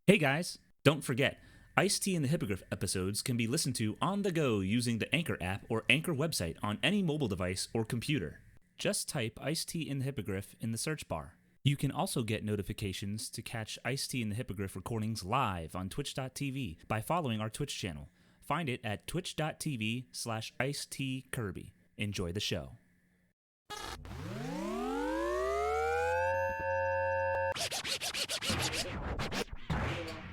Hey guys, don't forget, Ice-T and the Hippogriff episodes can be listened to on the go using the Anchor app or Anchor website on any mobile device or computer. Just type Ice-T and the Hippogriff in the search bar. You can also get notifications to catch Ice-T and the Hippogriff recordings live on twitch.tv by following our Twitch channel. Find it at twitch.tv/IceTKirby. Enjoy the show.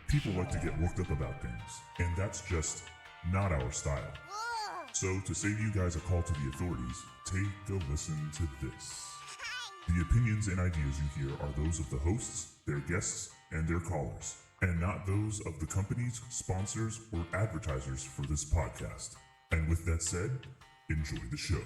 People like to get worked up about things, and that's just not our style. So, to save you guys a call to the authorities, take a listen to this. The opinions and ideas you hear are those of the hosts, their guests, and their callers, and not those of the companies, sponsors, or advertisers for this podcast. And with that said, enjoy the show.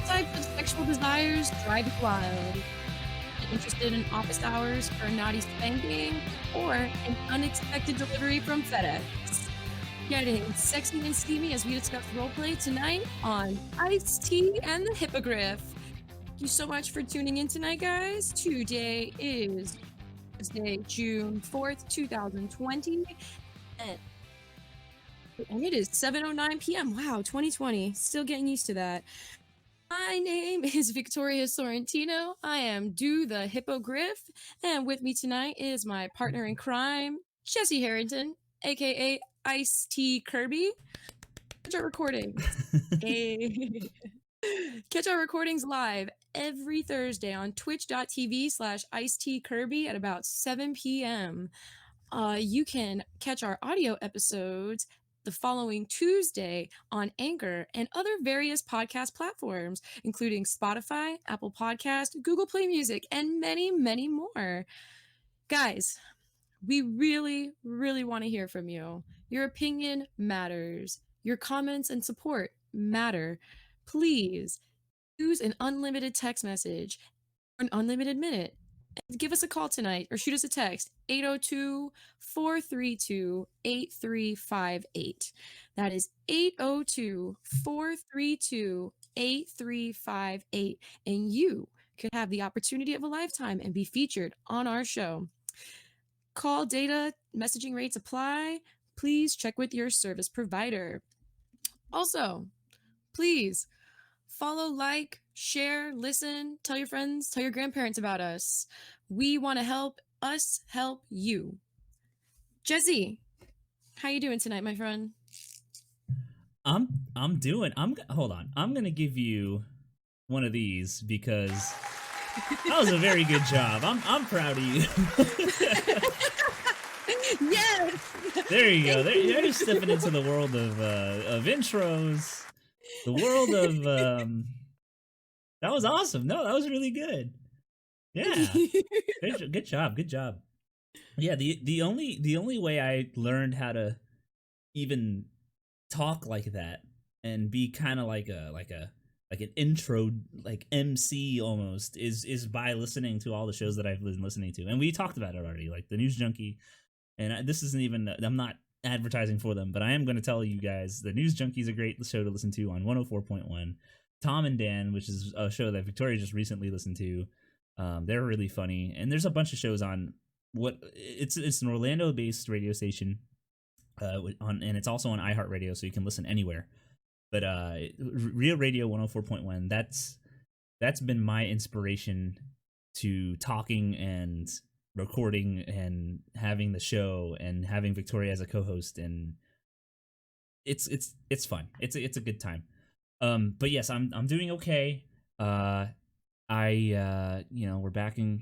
Types of sexual desires drive you wild. Interested in office hours for a naughty spanking or an unexpected delivery from FedEx? Getting sexy and steamy as we discuss roleplay tonight on Ice-T and the Hippogriff. Thank you so much for tuning in tonight, guys. Today is Thursday, June 4th, 2020. And it is 7:09 p.m. Wow, 2020. Still getting used to that. My name is Victoria Sorrentino. I am the Hippogriff, and with me tonight is my partner in crime, Jesse Harrington, aka Ice-T Kirby. Catch our recordings. Catch our recordings live every Thursday on twitch.tv/Ice-T Kirby at about 7 p.m. You can catch our audio episodes the following Tuesday on Anchor and other various podcast platforms, including Spotify, Apple Podcast, Google Play Music, and many, many more. Guys, we really, really want to hear from you. Your opinion matters. Your comments and support matter. Please use an unlimited text message or an unlimited minute. Give us a call tonight or shoot us a text 802-432-8358. That is 802-432-8358, and you could have the opportunity of a lifetime and be featured on our show. Call data messaging rates apply. Please check with your service provider. Also, please follow, like, share, listen, tell your friends, tell your grandparents about us. We want to help us help you. Jesse, how you doing tonight, my friend? I'm hold on. I'm gonna give you one of these because that was a very good job. I'm proud of you. Yes. There you go. You're just stepping into the world of intros. The world of that was awesome. No, that was really good. Yeah. Good job. Good job. Yeah, the only way I learned how to even talk like that and be kind of like an intro, like MC almost, is by listening to all the shows that I've been listening to. And we talked about it already, like the News Junkie. And this isn't even, I'm not advertising for them, but I am going to tell you guys the News Junkie is a great show to listen to on 104.1. Tom and Dan, which is a show that Victoria just recently listened to, they're really funny. And there's a bunch of shows on it's an Orlando based radio station, and it's also on iHeartRadio, so you can listen anywhere. But Real Radio 104.1, that's been my inspiration to talking and recording and having the show and having Victoria as a co-host, and it's fun. It's a good time. But yes, I'm doing okay. We're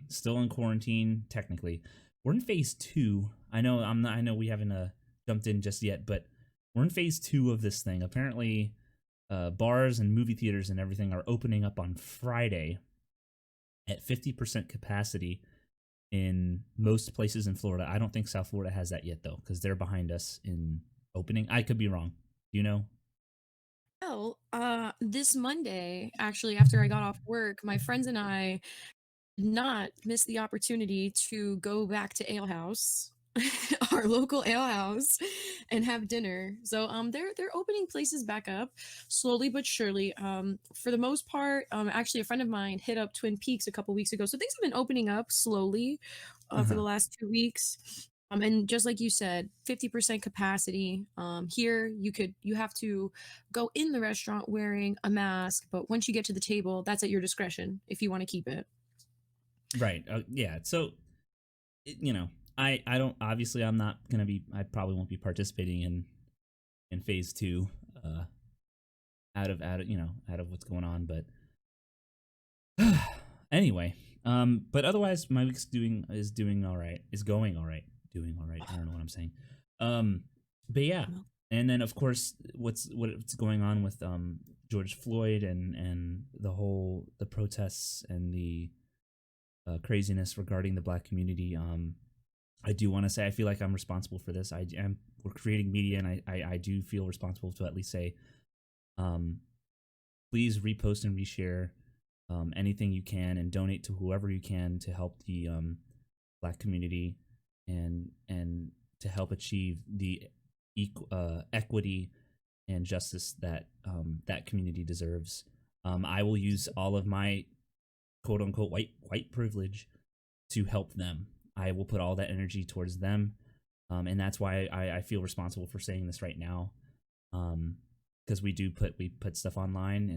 still in quarantine technically. We're in phase 2. I know we haven't jumped in just yet, but we're in phase 2 of this thing. Apparently bars and movie theaters and everything are opening up on Friday at 50% capacity. in most places in Florida. I don't think South Florida has that yet though, because they're behind us in opening. I could be wrong. Do you know? Well, this Monday, actually, after I got off work, my friends and I did not miss the opportunity to go back to Ale House, our local ale house, and have dinner. So they're opening places back up slowly but surely. For the most part, actually a friend of mine hit up Twin Peaks a couple weeks ago. So things have been opening up slowly for Uh-huh. the last 2 weeks. And just like you said, 50% capacity. Here you have to go in the restaurant wearing a mask, but once you get to the table, that's at your discretion if you want to keep it. Right. Yeah. So, you know, I don't, obviously I'm not going to be, I probably won't be participating in phase two, out of, out of what's going on. But anyway, but otherwise my week's doing all right, is going all right, doing all right. I don't know what I'm saying. But yeah. And then of course, what's going on with, George Floyd and the protests and the, craziness regarding the Black community. I do want to say I feel like I'm responsible for this. We're creating media, and I do feel responsible to at least say, please repost and reshare anything you can, and donate to whoever you can to help the Black community and to help achieve the equity and justice that that community deserves. I will use all of my quote unquote white privilege to help them. I will put all that energy towards them, and that's why I feel responsible for saying this right now, because we put stuff online,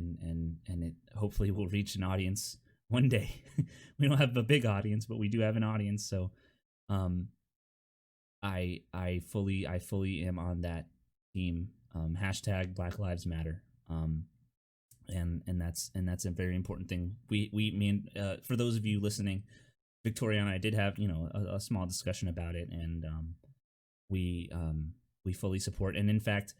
and it hopefully will reach an audience one day. We don't have a big audience, but we do have an audience. So, I fully am on that team. Hashtag Black Lives Matter. And that's a very important thing. For those of you listening, Victoria and I did have a small discussion about it, and we fully support. And in fact,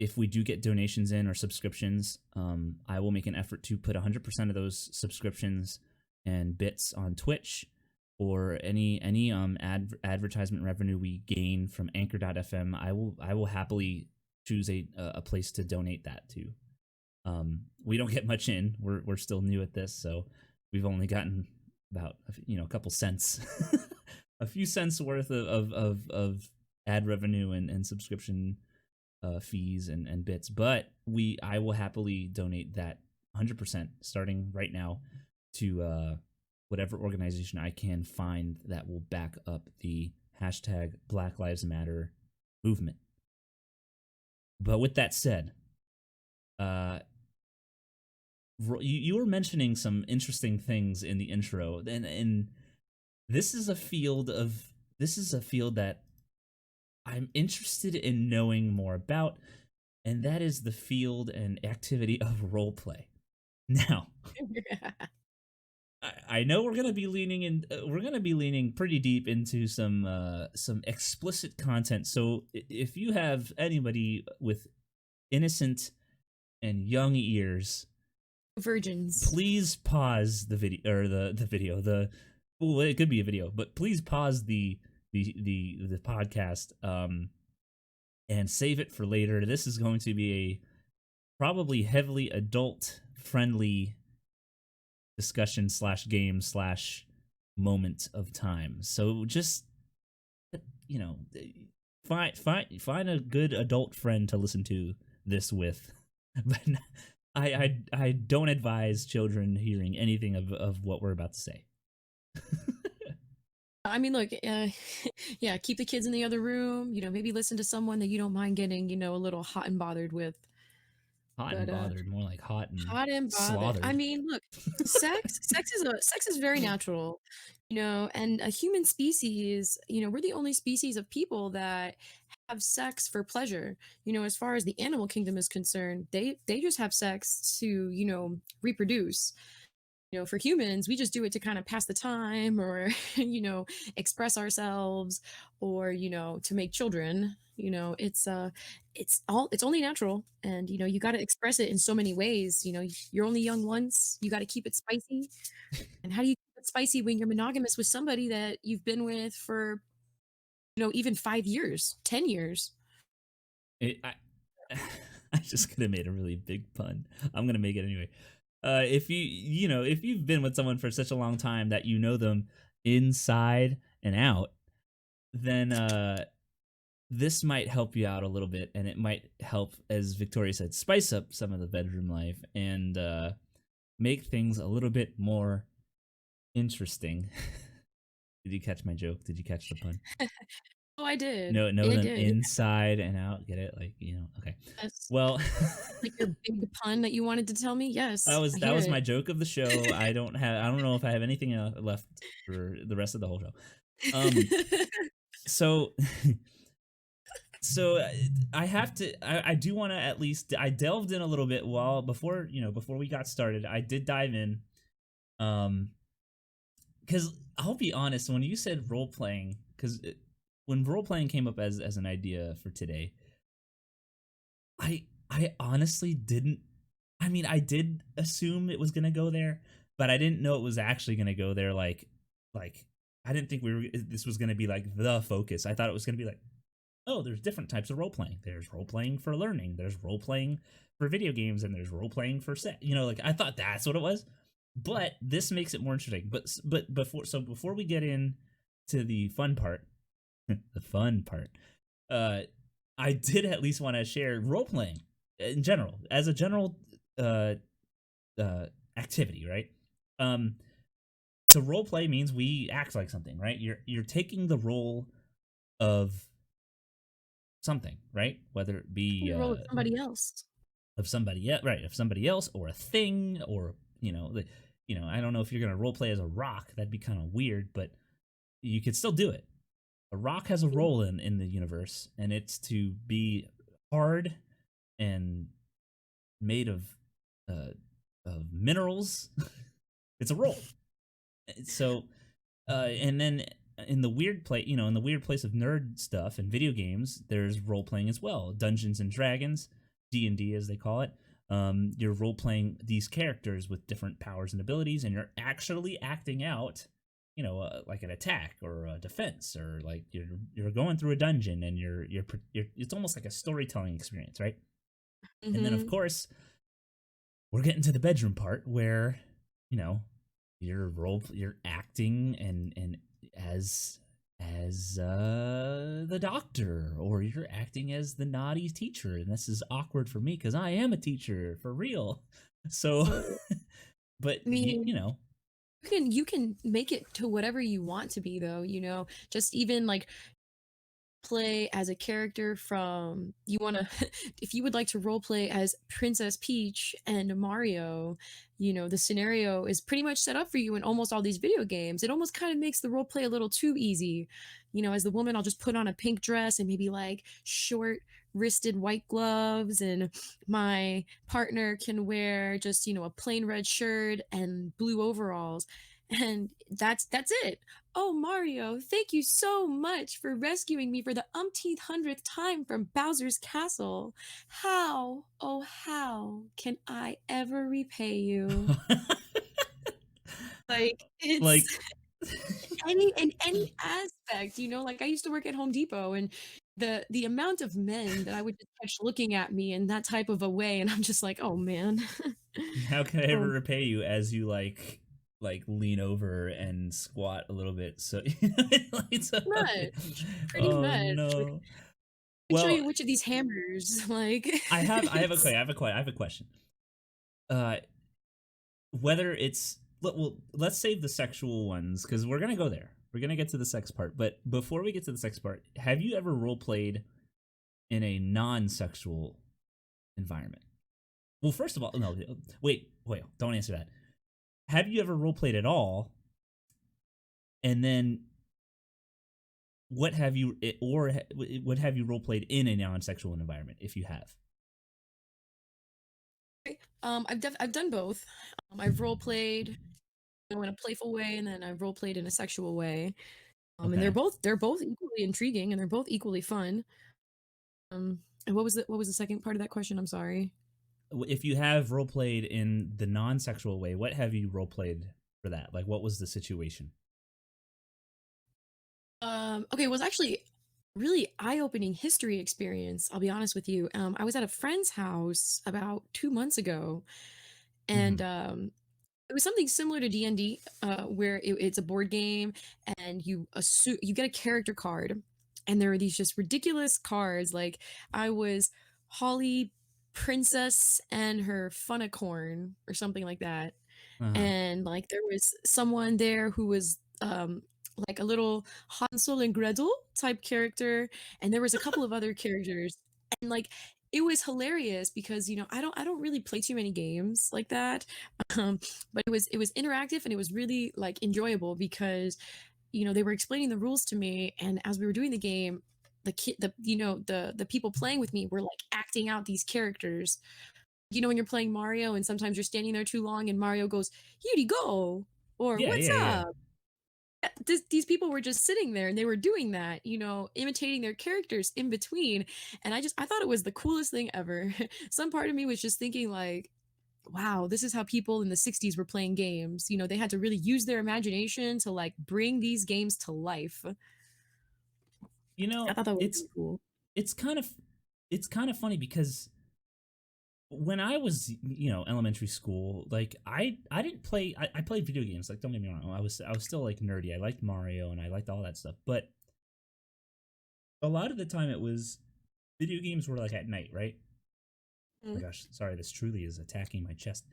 if we do get donations in or subscriptions, I will make an effort to put 100% of those subscriptions and bits on Twitch, or any advertisement revenue we gain from Anchor.fm. I will happily choose a place to donate that to. We don't get much in. We're still new at this, so we've only gotten about a couple cents, a few cents worth of ad revenue and subscription fees and bits. But I will happily donate that 100% starting right now to whatever organization I can find that will back up the hashtag Black Lives Matter movement. But with that said, you were mentioning some interesting things in the intro, and this is a field that I'm interested in knowing more about, and that is the field and activity of roleplay. Now, I know we're gonna be leaning pretty deep into some explicit content. So if you have anybody with innocent and young ears, Virgins, please pause the video, or the video. Well, it could be a video, but please pause the podcast and save it for later. This is going to be a probably heavily adult friendly discussion / game / moment of time. So just find a good adult friend to listen to this with. But I don't advise children hearing anything of what we're about to say. I mean, look, yeah, keep the kids in the other room. Maybe listen to someone that you don't mind getting, a little hot and bothered with. Hot and bothered, more like hot and Bothered. slaughtered. I mean, look, sex is very natural, and a human species, we're the only species of people that have sex for pleasure. As far as the animal kingdom is concerned, they just have sex to, reproduce. For humans, we just do it to kind of pass the time, or express ourselves, or to make children. It's only natural, and you got to express it in so many ways. You're only young once. You got to keep it spicy. And how do you keep it spicy when you're monogamous with somebody that you've been with for, even 5 years, 10 years. I I just could have made a really big pun. I'm gonna make it anyway. If if you've been with someone for such a long time that you know them inside and out, then this might help you out a little bit, and it might help, as Victoria said, spice up some of the bedroom life and make things a little bit more interesting. Did you catch my joke? Did you catch the pun? Oh, I did. Know I them did. inside and out. Get it? Okay. Yes. Well, Like your big pun that you wanted to tell me? Yes, I that hear was it. my joke of the show. I don't know if I have anything left for the rest of the whole show. So so I have to I do want to at least I delved in a little bit before we got started. I did dive in cuz I'll be honest, when you said role playing, when role playing came up as an idea for today, I honestly didn't. I mean, I did assume it was gonna go there, but I didn't know it was actually gonna go there. Like I didn't think this was gonna be like the focus. I thought it was gonna be like, oh, there's different types of role playing. There's role playing for learning. There's role playing for video games, and there's role playing for set. Like I thought that's what it was. But this makes it more interesting. But before we get in to the fun part, the fun part, I did at least want to share role playing in general as a general uh, activity, right? So role play means we act like something, right? You're taking the role of something, right? Whether it be The role of somebody else. of somebody else, right? Of somebody else, or a thing, or I don't know if you're gonna role play as a rock. That'd be kind of weird, but you could still do it. A rock has a role in the universe, and it's to be hard and made of minerals. It's a role. So, and then in the weird place of nerd stuff and video games, there's role playing as well. Dungeons and Dragons, D&D as they call it. You're role playing these characters with different powers and abilities, and you're actually acting out like an attack or a defense, or like you're going through a dungeon, and you're it's almost like a storytelling experience, right? Mm-hmm. And then of course we're getting to the bedroom part where you're acting and as the doctor, or you're acting as the naughty teacher, and this is awkward for me because I am a teacher for real. So but I mean, you can make it to whatever you want to be, though. Just even like play as a character from you want to if you would like to role play as Princess Peach and Mario, the scenario is pretty much set up for you in almost all these video games. It almost kind of makes the role play a little too easy. As the woman, I'll just put on a pink dress and maybe like short wristed white gloves, and my partner can wear just a plain red shirt and blue overalls, and that's it. Oh, Mario, thank you so much for rescuing me for the umpteenth hundredth time from Bowser's castle. How, oh, how can I ever repay you? Like, like it's in any aspect, like I used to work at Home Depot, and the amount of men that I would just catch looking at me in that type of a way, and I'm just like, oh man. how can I ever Oh, repay you, as you like lean over and squat a little bit, so much. Pretty oh much. Like, no. I can show Well, you which of these hammers, like I have it's I have a question. Uh, Whether it's let's save the sexual ones because we're gonna go there. We're gonna get to the sex part, but before we get to the sex part, have you ever role played in a non-sexual environment? Well, first of all, no, wait, don't answer that. Have you ever role played at all? And then what have you role played in a non-sexual environment if you have? I've done both. I've role played in a playful way, and then I've role played in a sexual way. And Okay. they're both equally intriguing, and they're both equally fun. And what was the second part of that question? I'm sorry. If you have role played in the non-sexual way, what have you role played for that? Like, what was the situation? Okay, it was actually really eye-opening history experience. I'll be honest with you. I was at a friend's house about 2 months ago, and Hmm. it was something similar to D&D, where it's a board game, and you get a character card, and there are these just ridiculous cards. Like I was Holly Princess and her Funicorn or something like that, Uh-huh. and like there was someone there who was like a little Hansel and Gretel type character, and there was a couple of other characters, and like it was hilarious because I don't really play too many games like that, um, but it was interactive and it was really like enjoyable because they were explaining the rules to me, and as we were doing the game, the people playing with me were like acting out these characters. When you're playing Mario and sometimes you're standing there too long and Mario goes, "Here you go," or Yeah, "What's yeah, yeah. up?" These people were just sitting there and they were doing that, imitating their characters in between. And I thought it was the coolest thing ever. Some part of me was just thinking like, wow, this is how people in the 60s were playing games. They had to really use their imagination to like bring these games to life. You I know, thought that was it's really cool. it's kind of it's kind of funny because when I was, elementary school, like I didn't play. I played video games. Like, don't get me wrong, I was still like nerdy. I liked Mario and I liked all that stuff. But a lot of the time, it was video games were like at night, right? Oh my Mm. gosh, sorry, this truly is attacking my chest.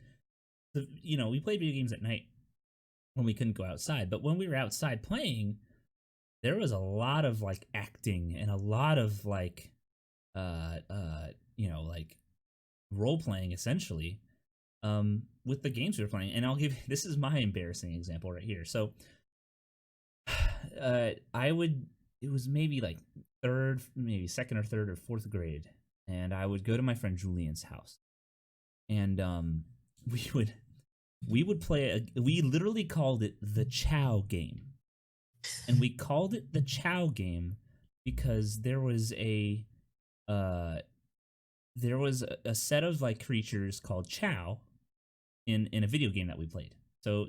We played video games at night when we couldn't go outside. But when we were outside playing, there was a lot of like acting and a lot of like, like role playing essentially, with the games we were playing. And I'll give this is my embarrassing example right here. So, I would it was maybe like third, maybe second or third or fourth grade, and I would go to my friend Julian's house, and we would we would play we literally called it the Chow Game, and we called it the Chow Game because uh there was a set of like creatures called Chow in a video game that we played. So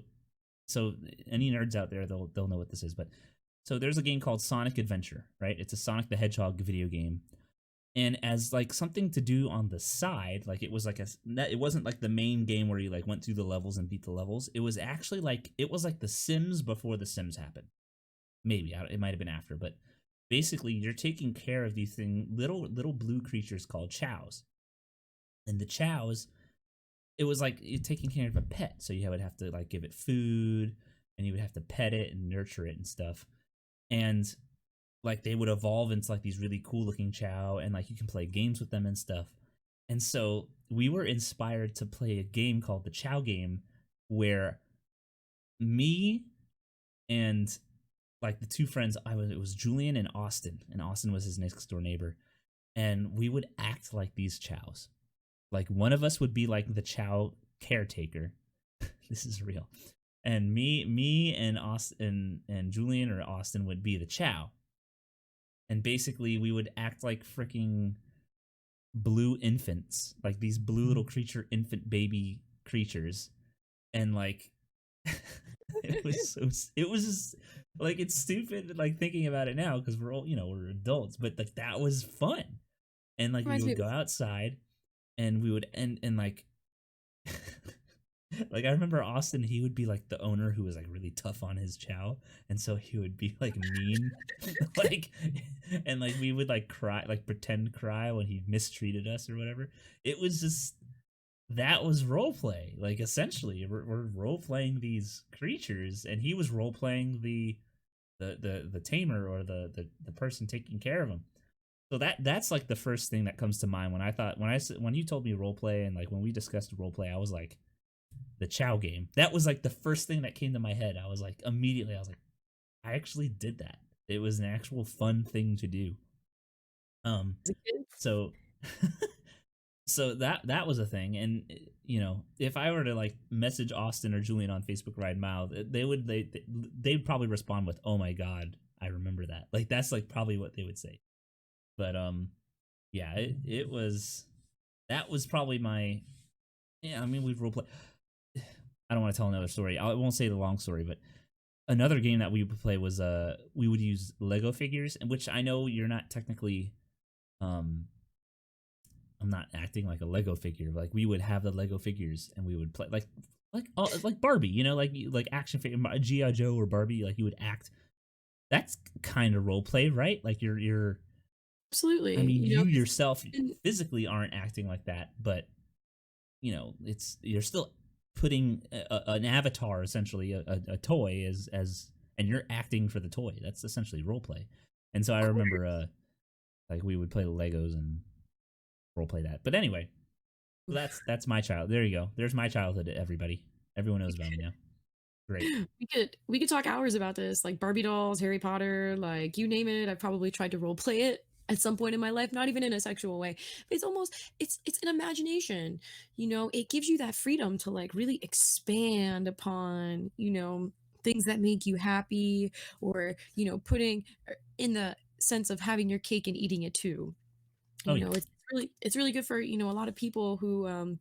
any nerds out there, they'll know what this is. But so there's a game called Sonic Adventure, right? It's a Sonic the Hedgehog video game, and as like something to do on the side, like it wasn't like the main game where you like went through the levels and beat the levels. It was actually like it was like The Sims before The Sims happened. Maybe it might have been after, but basically you're taking care of these little blue creatures called chows, and the chows, it was like you're taking care of a pet, so you would have to like give it food, and you would have to pet it and nurture it and stuff, and like they would evolve into like these really cool looking chow, and like you can play games with them and stuff. And so we were inspired to play a game called the Chow Game, where me and like the two friends, it was Julian and Austin was his next door neighbor, and we would act like these chows. Like one of us would be like the chow caretaker. This is real. And me and Austin and Julian or Austin would be the chow. And basically we would act like freaking blue infants, like these blue little creature infant baby creatures. And like it was just like it's stupid like thinking about it now because we're all we're adults, but like that was fun. And like we Reminds me would of go outside and we would and like like I remember Austin, he would be like the owner who was like really tough on his chow, and so he would be like mean, like, and like we would like cry, like pretend cry when he mistreated us or whatever. It was just that was role play, like essentially we're role playing these creatures, and he was role playing the tamer or the person taking care of him. So that's like the first thing that comes to mind when you told me role play, and like when we discussed role play, I was like the Chow Game. That was like the first thing that came to my head. I was like I actually did that. It was an actual fun thing to do. a kid. So so that was a thing, and if I were to like message Austin or Julian on Facebook right now, they'd probably respond with, "Oh my god, I remember that." Like that's like probably what they would say. But yeah, it was that was probably my, yeah. I mean, we've role play. I don't want to tell another story. I won't say the long story, but another game that we would play was we would use Lego figures, in which I know you're not technically I'm not acting like a Lego figure. Like we would have the Lego figures and we would play like Barbie, you know, like action figure G.I. Joe or Barbie, like you would act. That's kind of role play, right? Like you're Absolutely. I mean, You know, you 'cause yourself in physically aren't acting like that, but you're still putting an avatar, essentially a toy as and you're acting for the toy. That's essentially role play. And so I remember like we would play the Legos and role play that. But anyway, so that's my child. There you go. There's my childhood. Everybody, everyone knows about me now. Great. we could talk hours about this, like Barbie dolls, Harry Potter, like you name it. I've probably tried to role play it at some point in my life, not even in a sexual way. But it's almost it's an imagination. It gives you that freedom to like really expand upon, things that make you happy, or, putting in the sense of having your cake and eating it too. Oh yeah. It's really good for, a lot of people who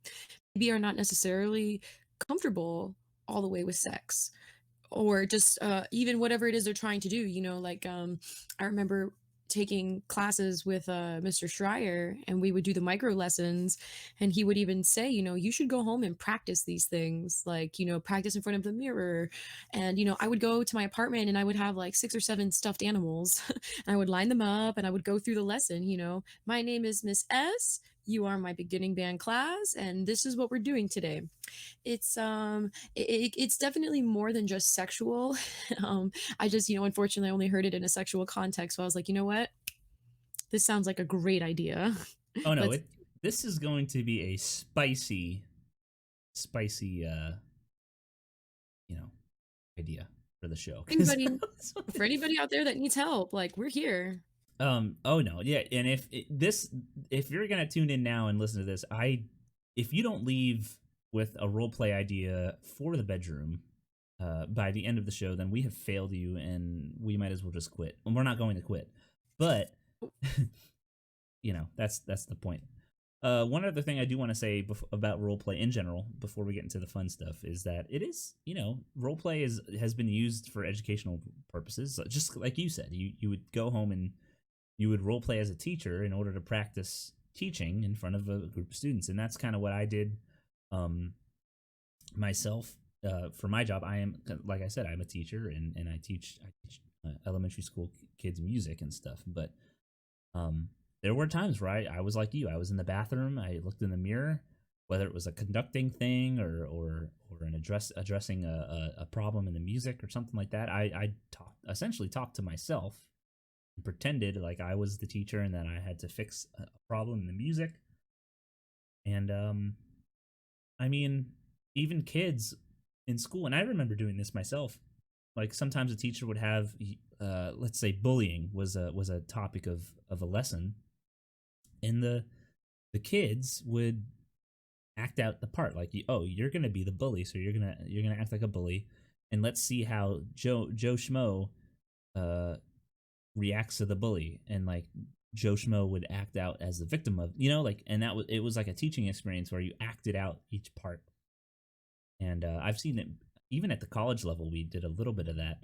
maybe are not necessarily comfortable all the way with sex, or just even whatever it is they're trying to do. Like I remember taking classes with Mr. Schreier, and we would do the micro lessons, and he would even say, you should go home and practice these things, like, practice in front of the mirror. And I would go to my apartment and I would have like 6 or 7 stuffed animals and I would line them up and I would go through the lesson. My name is Miss S, you are my beginning band class, and this is what we're doing today. It's definitely more than just sexual. I just, unfortunately I only heard it in a sexual context, so I was like, you know what, this sounds like a great idea. Oh no, Let's this is going to be a spicy you know, idea for the show. anybody for anybody out there that needs help, like, we're here. Oh no, yeah, and if you're gonna tune in now and listen to this, if you don't leave with a role play idea for the bedroom by the end of the show, then we have failed you, and we might as well just quit. And we're not going to quit, but that's the point. One other thing I do want to say about roleplay in general, before we get into the fun stuff, is that it is, roleplay has been used for educational purposes. So just like you said, you would go home and you would roleplay as a teacher in order to practice teaching in front of a group of students, and that's kind of what I did myself. For my job, I am, like I said, I'm a teacher, and I teach elementary school kids music and stuff. But there were times where I was like you. I was in the bathroom. I looked in the mirror, whether it was a conducting thing or an addressing a problem in the music or something like that. I essentially talked to myself and pretended like I was the teacher and that I had to fix a problem in the music. And I mean, even kids in school, and I remember doing this myself. Like sometimes a teacher would have, let's say, bullying was a topic of a lesson, and the kids would act out the part, like, oh, you're gonna be the bully, so you're gonna act like a bully, and let's see how Joe Schmo reacts to the bully, and like Joe Schmo would act out as the victim of, like, and it was like a teaching experience where you acted out each part. And I've seen it even at the college level. We did a little bit of that,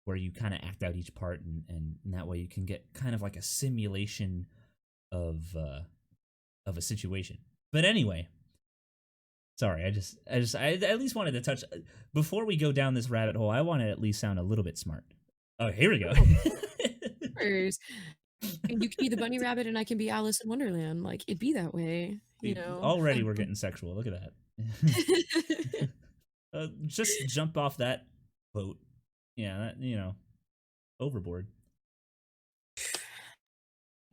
where you kind of act out each part, and that way you can get kind of like a simulation of a situation. But anyway, sorry, I at least wanted to touch, before we go down this rabbit hole. I want to at least sound a little bit smart. Oh, here we go. And you can be the bunny rabbit and I can be Alice in Wonderland. Like, it'd be that way, Already we're getting sexual. Look at that. Just jump off that boat. Yeah, that, overboard.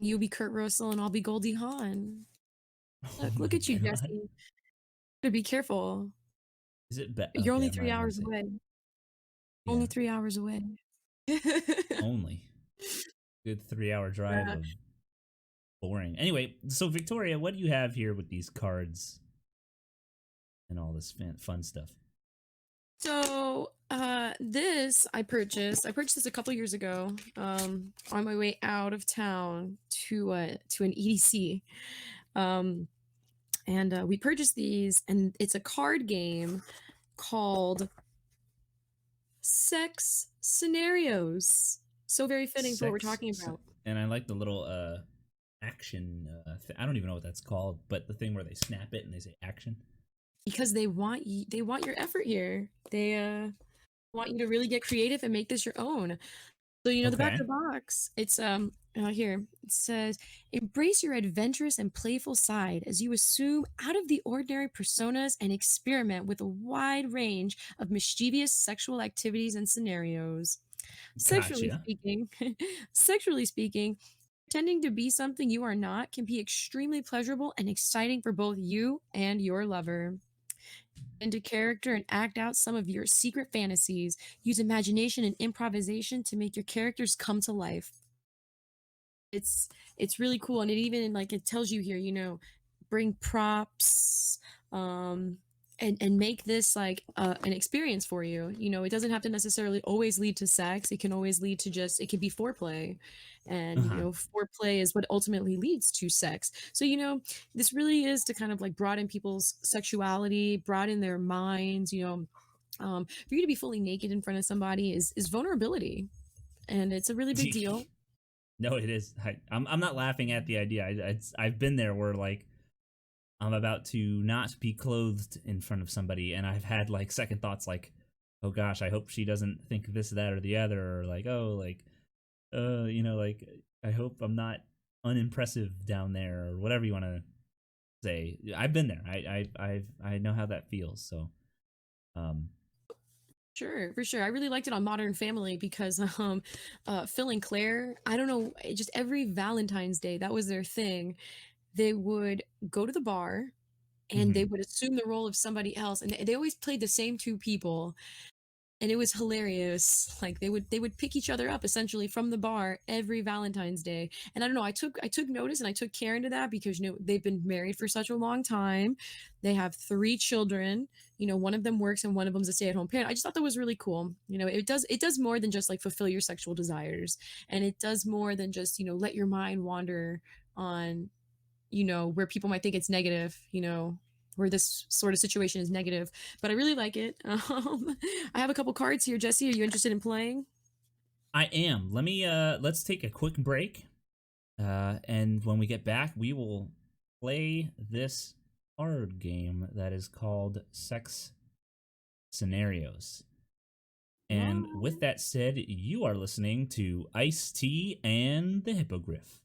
You'll be Kurt Russell and I'll be Goldie Hawn. Look Oh at you, my God. Jesse. Gotta be careful. Is it You're only I'm 3 not gonna hours say it. away. Yeah, Only 3 hours away. only. Good 3-hour drive of boring. Anyway, so Victoria, what do you have here with these cards and all this fun stuff? So this I purchased this a couple years ago, on my way out of town to an EDC. and we purchased these, and it's a card game called Sex Scenarios. So very fitting for what we're talking about. And I like the little action. I don't even know what that's called, but the thing where they snap it and they say action. Because they want they want your effort here. They want you to really get creative and make this your own. So the back of Okay. the box, it's here it says, embrace your adventurous and playful side as you assume out of the ordinary personas and experiment with a wide range of mischievous sexual activities and scenarios. Sexually Gotcha. speaking, sexually speaking, pretending to be something you are not can be extremely pleasurable and exciting for both you and your lover. Into character and act out some of your secret fantasies. Use imagination and improvisation to make your characters come to life. It's really cool, and it even like it tells you here, bring props, and make this like an experience for you. It doesn't have to necessarily always lead to sex. It can always lead to just it can be foreplay, and Uh-huh. foreplay is what ultimately leads to sex. So this really is to kind of like broaden people's sexuality, broaden their minds. For you to be fully naked in front of somebody is vulnerability, and it's a really big deal. No, it is. I'm not laughing at the idea. I've been there where like I'm about to not be clothed in front of somebody, and I've had like second thoughts, like, oh gosh, I hope she doesn't think this, that, or the other, or like, oh, like, like I hope I'm not unimpressive down there, or whatever you want to say. I've been there. I know how that feels. So, um, Sure, for sure. I really liked it on Modern Family because Phil and Claire, I don't know, just every Valentine's Day, that was their thing. They would go to the bar and they mhm. would assume the role of somebody else, and they always played the same two people, and it was hilarious. Like they would pick each other up essentially from the bar every Valentine's Day. And I don't know, I took notice and I took care into that because they've been married for such a long time. They have 3 children. One of them works and one of them's a stay-at-home parent. I just thought that was really cool. It does more than just like fulfill your sexual desires, and it does more than just let your mind wander on where people might think it's negative, where this sort of situation is negative. But I really like it. I have a couple cards here. Jesse, are you interested in playing? I am. Let's take a quick break. And when we get back, we will play this card game that is called Sex Scenarios. And with What? that said, you are listening to Ice T and the Hippogriff.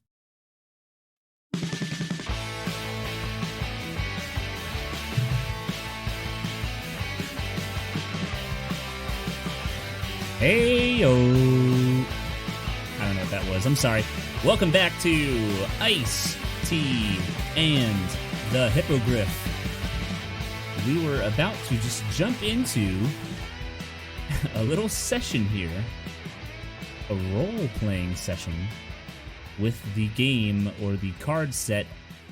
Hey yo! I don't know what that was. I'm sorry. Welcome back to Ice T and the Hippogriff. We were about to just jump into a little session here, a role-playing session with the game or the card set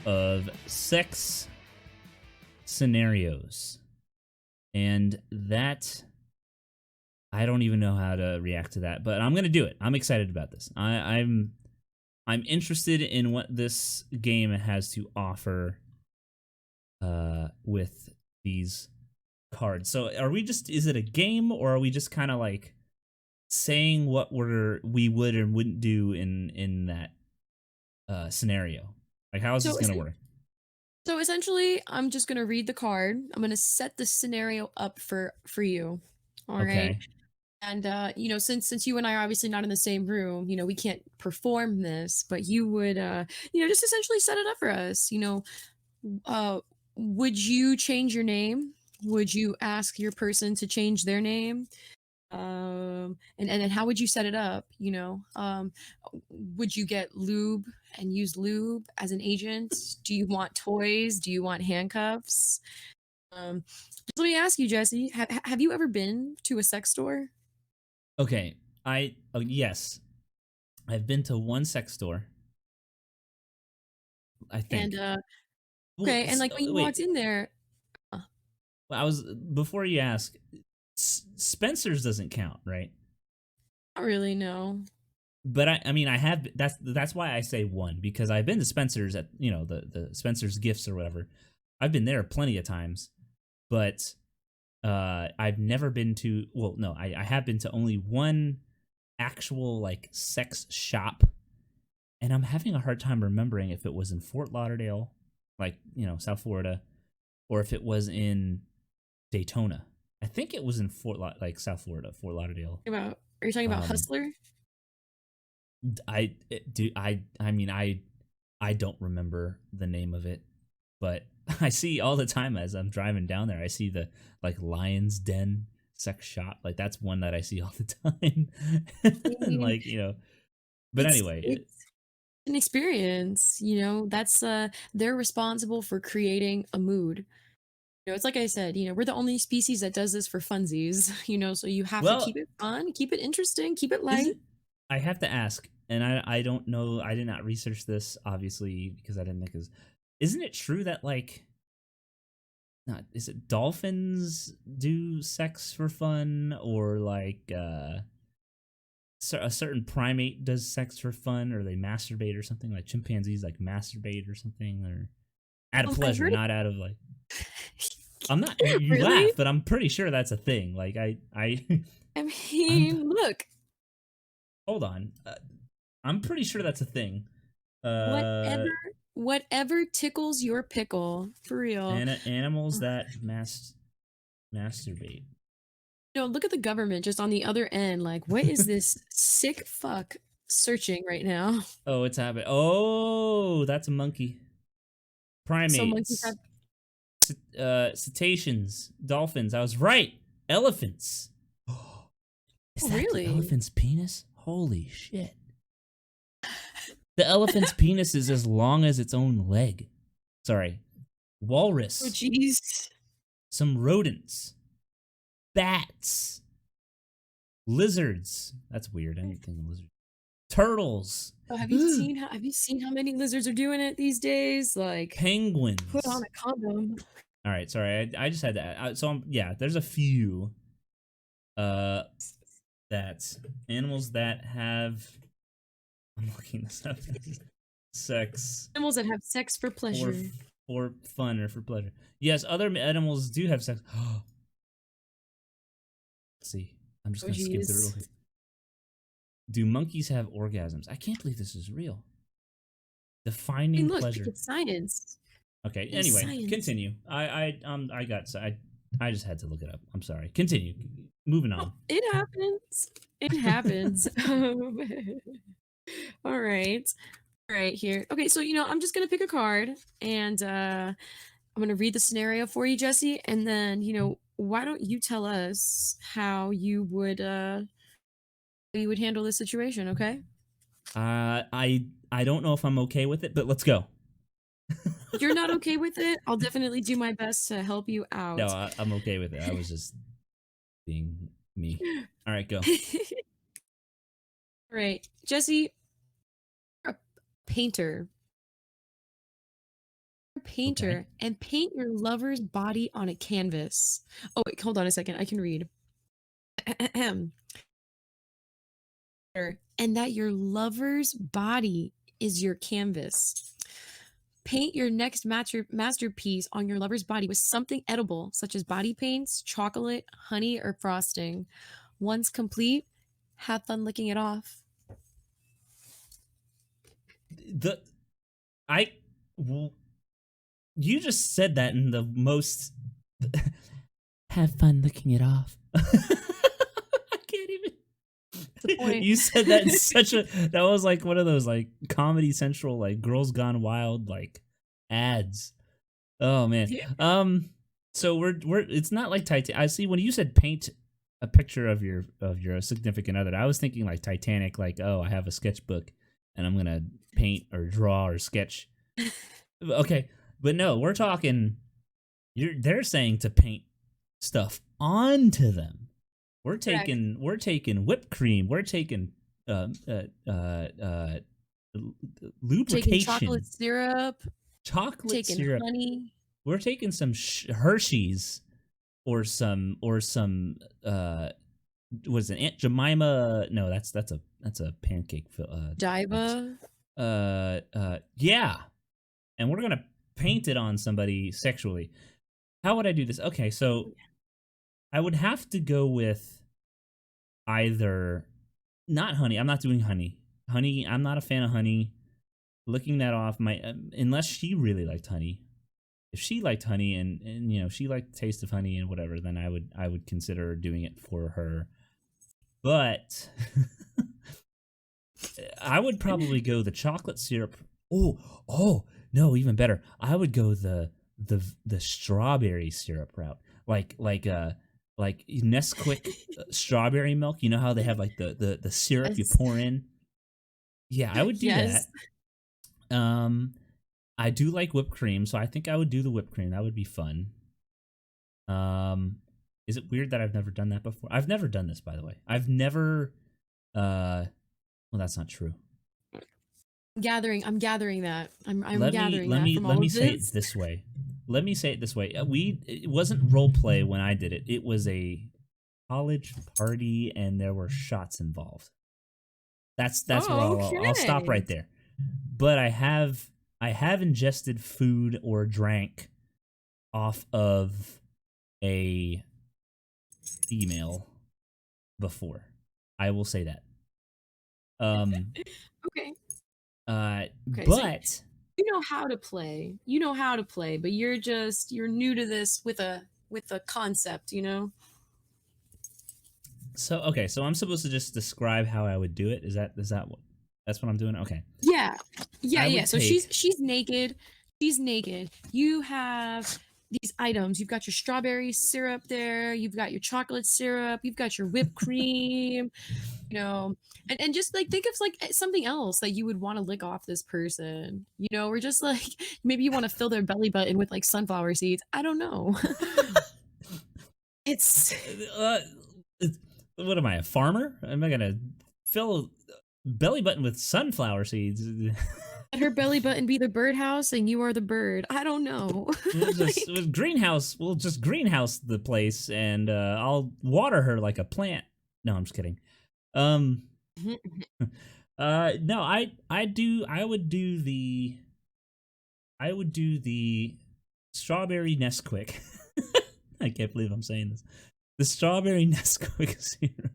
of Sex Scenarios. And that, I don't even know how to react to that, but I'm going to do it. I'm excited about this. I'm interested in what this game has to offer with these cards. So is it a game, or are we just kind of like saying what we would or wouldn't do in that scenario? Like, how is this So, going to work? so essentially, I'm just gonna read the card. I'm gonna set the scenario up for you. All right. Okay. And since you and I are obviously not in the same room, we can't perform this, but you would just essentially set it up for us. Uh, would you change your name? Would you ask your person to change their name? And then how would you set it up? Would you get lube and use lube as an agent? Do you want toys? Do you want handcuffs? Just let me ask you, Jesse, have you ever been to a sex store? Okay. Yes, I've been to one sex store, I And think. Well, okay, and like when you walked wait. in there, I was before you ask. Spencer's doesn't count, right? not really, no. But I mean, I have. That's why I say one, because I've been to Spencer's at the Spencer's Gifts or whatever. I've been there plenty of times, but I've never been to. Well, no, I have been to only one actual like sex shop, and I'm having a hard time remembering if it was in Fort Lauderdale, like South Florida, or if it was in Daytona. I think it was in South Florida, Fort Lauderdale. Are you talking about Hustler? I mean I don't remember the name of it, but I see all the time as I'm driving down there. I see the like Lion's Den sex shop. Like that's one that I see all the time. And like but anyway, it's an experience. That's they're responsible for creating a mood. It's like I said, we're the only species that does this for funsies, so you have to keep it fun, keep it interesting, keep it light. I have to ask, and I don't know, I did not research this, obviously, because I didn't think it was, isn't it true that, like, is it dolphins do sex for fun, or, like, a certain primate does sex for fun, or they masturbate or something, like chimpanzees, like, masturbate or something, or out of pleasure, not out of, like... I'm not. You really? laugh, but I'm pretty sure that's a thing. Like I mean, look. Hold on. I'm pretty sure that's a thing. Whatever tickles your pickle, for real. Animals that masturbate. Look at the government just on the other end. Like, what is this sick fuck searching right now? Oh, it's happening. Oh, that's a monkey. Primates. So monkeys have. Cetaceans, dolphins. I was right. Elephants. Is that really? The elephant's penis? Holy shit. The elephant's penis is as long as its own leg. Sorry. Walrus. Oh, jeez. Some rodents. Bats. Lizards. That's weird. I didn't think of lizards. Turtles. Oh, have you seen how many lizards are doing it these days? Like penguins. Put on a condom. All right, sorry. I just had to. There's a few. That animals that have. I'm looking this up. Sex. Animals that have sex for pleasure. For fun or for pleasure. Yes, other animals do have sex. Let's see. I'm just gonna skip through real quick. Do monkeys have orgasms? I can't believe this is real. Defining pleasure. It's science. Okay. Anyway, continue. I just had to look it up. I'm sorry. Continue. Moving on. It happens. It happens. All right. Here. Okay, so I'm just gonna pick a card, and I'm gonna read the scenario for you, Jesse, and then why don't you tell us how you would handle this situation? Okay. I don't know if I'm okay with it, but let's go. You're not okay with it? I'll definitely do my best to help you out. No, I'm okay with it. I was just being me. All right, go. All right, Jesse, a painter. Okay. And paint your lover's body on a canvas. Oh, wait, hold on a second. I can read. And that your lover's body is your canvas. Paint your next masterpiece on your lover's body with something edible, such as body paints, chocolate, honey, or frosting. Once complete, have fun licking it off. You just said that in the most have fun licking it off. I can't even. You said that in that was like one of those like Comedy Central like Girls Gone Wild like ads. Oh man. So we're it's not like Titanic. I see when you said paint a picture of your significant other, I was thinking like Titanic, like, oh, I have a sketchbook and I'm gonna paint or draw or sketch. Okay, but no, we're talking. They're saying to paint stuff onto them. We're taking whipped cream. We're taking lubrication. Taking chocolate syrup. Taking syrup. Honey. We're taking some Hershey's or some what is it? Aunt Jemima? No, that's a pancake. Diva. Yeah. And we're gonna painted on somebody sexually. How would I do this? Okay, so I would have to go with either not honey. I'm not doing honey. Honey, I'm not a fan of honey. Looking that off, my unless she really liked honey. If she liked honey and you know she liked the taste of honey and whatever, then I would consider doing it for her. But I would probably go the chocolate syrup. Oh no, even better. I would go the strawberry syrup route, like Nesquik strawberry milk. You know how they have like the syrup you Yes. pour in. Yeah, I would do Yes. that. I do like whipped cream, so I think I would do the whipped cream. That would be fun. Is it weird that I've never done that before? I've never done this, by the way. I've never. Well, that's not true. I'm gathering that. I'm let gathering me that from let all me of say this. it this way. Let me say it this way. It wasn't role play when I did it. It was a college party, and there were shots involved. That's where I'll stop Okay. right there. But I have ingested food or drank off of a female before. I will say that. Okay. Okay. But So you know how to play. You know how to play, but you're new to this with a concept, you know? so okay, so I'm supposed to just describe how I would do it. Is that what that's what I'm doing? Okay. Yeah. Yeah, I yeah. would So take she's naked. She's naked. You have these items. You've got your strawberry syrup there, you've got your chocolate syrup, you've got your whipped cream, you know, and just like think of like something else that you would want to lick off this person, you know, or just like maybe you want to fill their belly button with like sunflower seeds. I don't know. It's uh, what am I, a farmer? Am I gonna fill belly button with sunflower seeds? let her belly button be the birdhouse and you are the bird. I don't know. We'll just Like, we'll just greenhouse the place, and I'll water her like a plant. No, I'm just kidding. Um, no, I would do the strawberry Nesquik. I can't believe I'm saying this. The strawberry Nesquik syrup,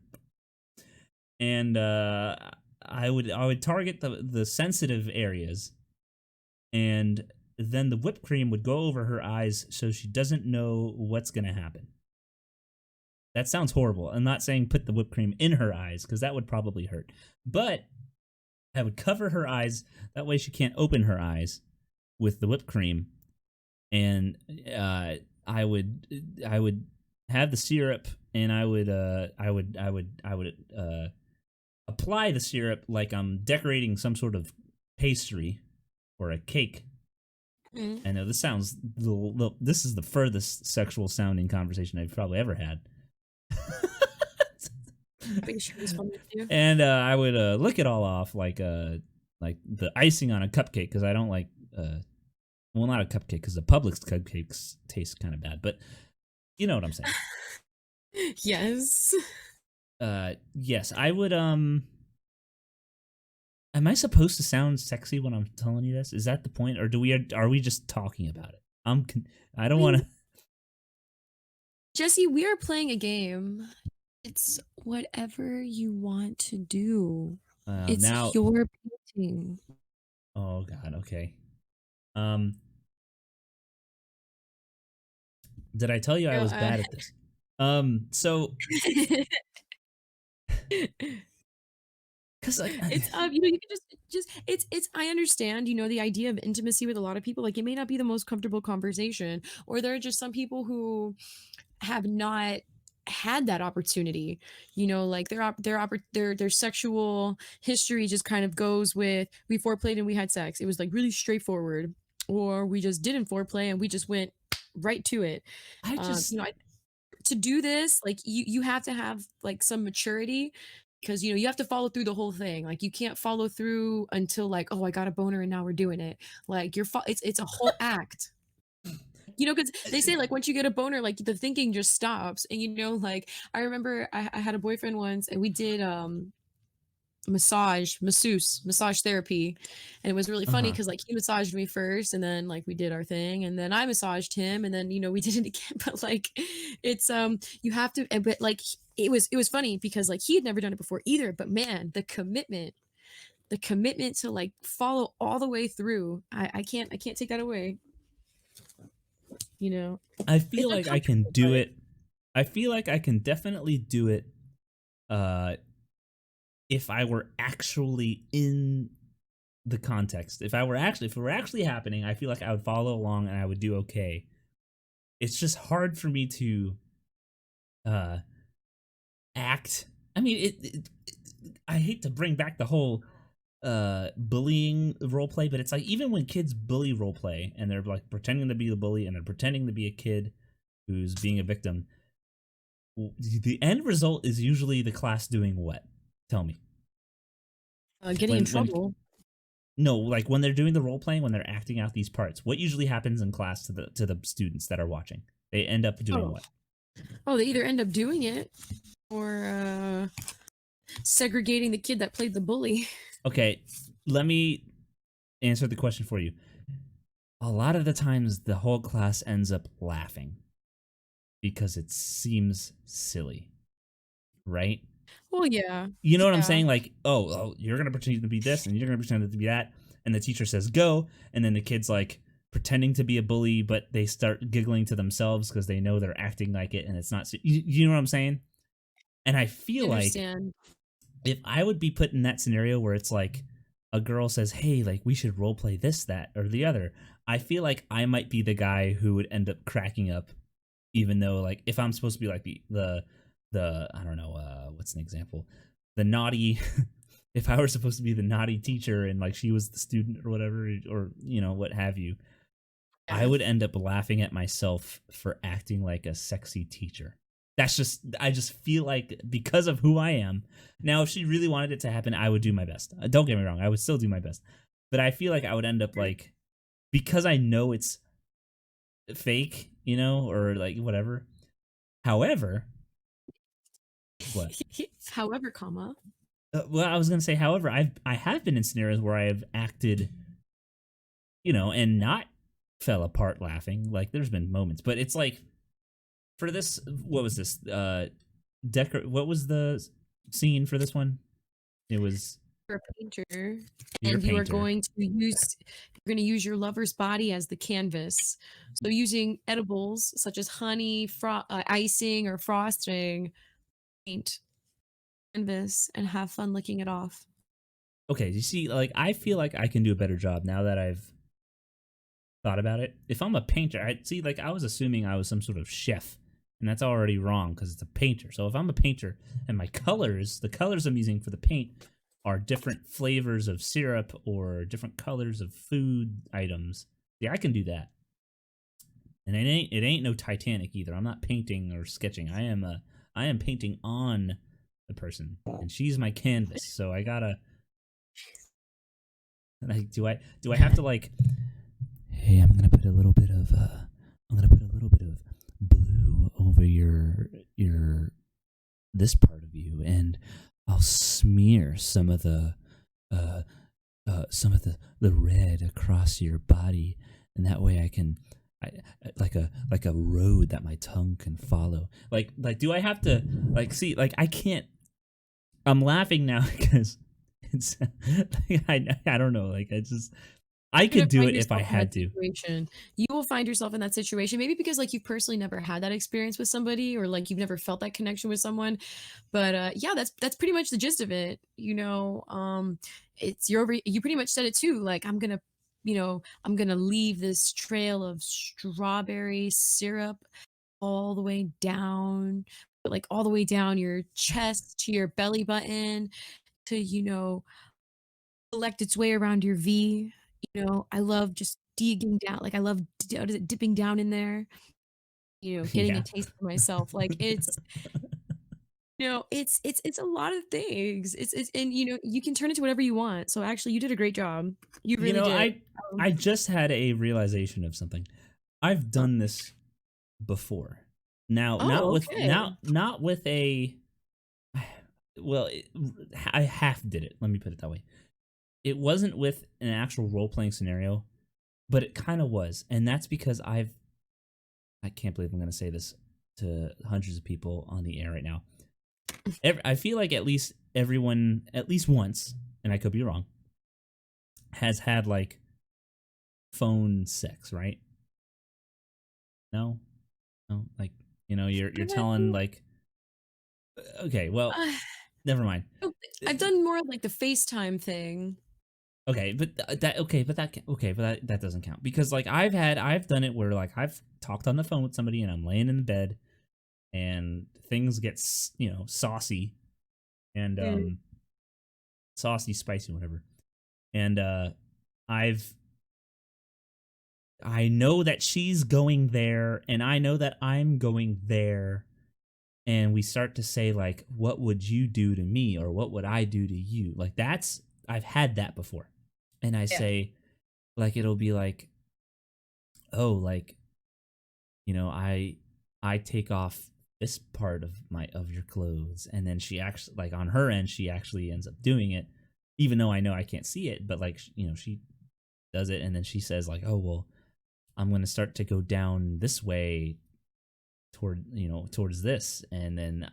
and I would target the sensitive areas, and then the whipped cream would go over her eyes so she doesn't know what's gonna happen. That sounds horrible. I'm not saying put the whipped cream in her eyes because that would probably hurt, but I would cover her eyes. That way she can't open her eyes with the whipped cream, and I would have the syrup, and I would apply the syrup like I'm decorating some sort of pastry or a cake. I know this sounds this is the furthest sexual sounding conversation I've probably ever had. Big sure is fun to do. And I would lick it all off like the icing on a cupcake, because I don't like well, not a cupcake, because the Publix cupcakes taste kind of bad, but you know what I'm saying. Yes. Yes, I would am I supposed to sound sexy when I'm telling you this? Is that the point, or are we just talking about it? I don't want to. Jesse, we are playing a game. It's whatever you want to do. It's Now, your painting. oh god, okay. Did I tell you I was bad at this? So because It's you know, you can just it's I understand, you know, the idea of intimacy with a lot of people, like it may not be the most comfortable conversation, or there are just some people who have not had that opportunity, you know, like their sexual history just kind of goes with we foreplayed and we had sex. It was like really straightforward, or we just didn't foreplay and we just went right to it. I just You know, to do this, like you have to have like some maturity, because you know you have to follow through the whole thing. Like you can't follow through until like, oh, I got a boner and now we're doing it. Like it's a whole act. You know, because they say like once you get a boner, like the thinking just stops. And you know, like I remember I had a boyfriend once, and we did massage therapy, and it was really funny Uh-huh. because like he massaged me first, and then like we did our thing, and then I massaged him, and then we did it again. But like, it's you have to, but like it was funny because like he had never done it before either. But man, the commitment to like follow all the way through, I can't take that away. You know, I feel it's like I can uncomfortable, do but it. I feel like I can definitely do it uh if I were actually in the context. If it were actually happening, I feel like I would follow along and I would do okay. It's just hard for me to uh act. I mean, I hate to bring back the whole bullying role play, but it's like even when kids bully role play and they're like pretending to be the bully and they're pretending to be a kid who's being a victim, the end result is usually the class doing what? Tell me. getting in When trouble. no, like when they're doing the role playing, when they're acting out these parts, what usually happens in class to the students that are watching? They end up doing Oh, what? oh, they either end up doing it or segregating the kid that played the bully. Okay, let me answer the question for you. A lot of the times, the whole class ends up laughing because it seems silly, right? Well, yeah, You know what I'm yeah, saying? Like, oh, you're gonna pretend to be this, and you're gonna pretend to be that, and the teacher says go, and then the kid's like pretending to be a bully, but they start giggling to themselves because they know they're acting like it, and it's not. You know what I'm saying? And I I feel like understand. if I would be put in that scenario where it's like a girl says, "Hey, like we should role play this, that, or the other," I feel like I might be the guy who would end up cracking up, even though like if I'm supposed to be like the I don't know what's an example, the naughty. If I were supposed to be the naughty teacher and like she was the student or whatever, or what have you, I Yeah. would end up laughing at myself for acting like a sexy teacher. I just feel like because of who I am. Now, if she really wanted it to happen, I would do my best. Don't get me wrong, I would still do my best. But I feel like I would end up like, because I know it's fake, or like whatever. However, what? However, comma. Well, I was gonna say, however, I have been in scenarios where I have acted, and not fell apart laughing. Like there's been moments, but it's like for this, what was this? What was the scene for this one? It was You're a painter, you're a and painter. you're going to use your lover's body as the canvas. So using edibles such as honey, icing, or frosting, paint canvas and have fun licking it off. Okay, you see, like I feel like I can do a better job now that I've thought about it. If I'm a painter, I see, like I was assuming I was some sort of chef, and that's already wrong because it's a painter. So if I'm a painter and my colors, the colors I'm using for the paint are different flavors of syrup or different colors of food items, yeah, I can do that. And it ain't no Titanic either. I'm not painting or sketching. I am painting on the person, and she's my canvas. So I gotta, like, do I have to like, hey, I'm gonna put a little bit of blue over your this part of you, and I'll smear some of the red across your body, and that way I can, like a road that my tongue can follow. Like do I have to like see, like I can't. I'm laughing now because it's like, I don't know, like I You're could gonna do find it if I yourself in that had to. situation. You will find yourself in that situation, maybe because like you've personally never had that experience with somebody, or like you've never felt that connection with someone. But yeah, that's pretty much the gist of it. It's you pretty much said it too. Like I'm gonna leave this trail of strawberry syrup all the way down, like all the way down your chest to your belly button to collect its way around your V. I love just digging down. Like I love what is it, dipping down in there, getting a Yeah. taste for myself. Like it's a lot of things. It's and you can turn it to whatever you want. So actually you did a great job. You You really know, did. I just had a realization of something. I've Uh, done this before. Now, oh, okay. not with a well, I half did it. Let me put it that way. It wasn't with an actual role playing scenario, but it kind of was, and that's because I can't believe I'm going to say this to hundreds of people on the air right now. I feel like at least everyone, at least once, and I could be wrong, has had like phone sex, right? No, like you're telling like, okay, well, never mind. I've done more like the FaceTime thing. Okay, but that doesn't count because like I've done it where like I've talked on the phone with somebody and I'm laying in the bed and things get saucy and saucy, spicy, whatever, and I know that she's going there and I know that I'm going there, and we start to say like, what would you do to me or what would I do to you? Like I've had that before. And I say, like, it'll be like, oh, like, I take off this part of your clothes, and then she actually, like, on her end, she actually ends up doing it, even though I know I can't see it, but like, she does it, and then she says like, oh, well, I'm gonna start to go down this way towards this, and then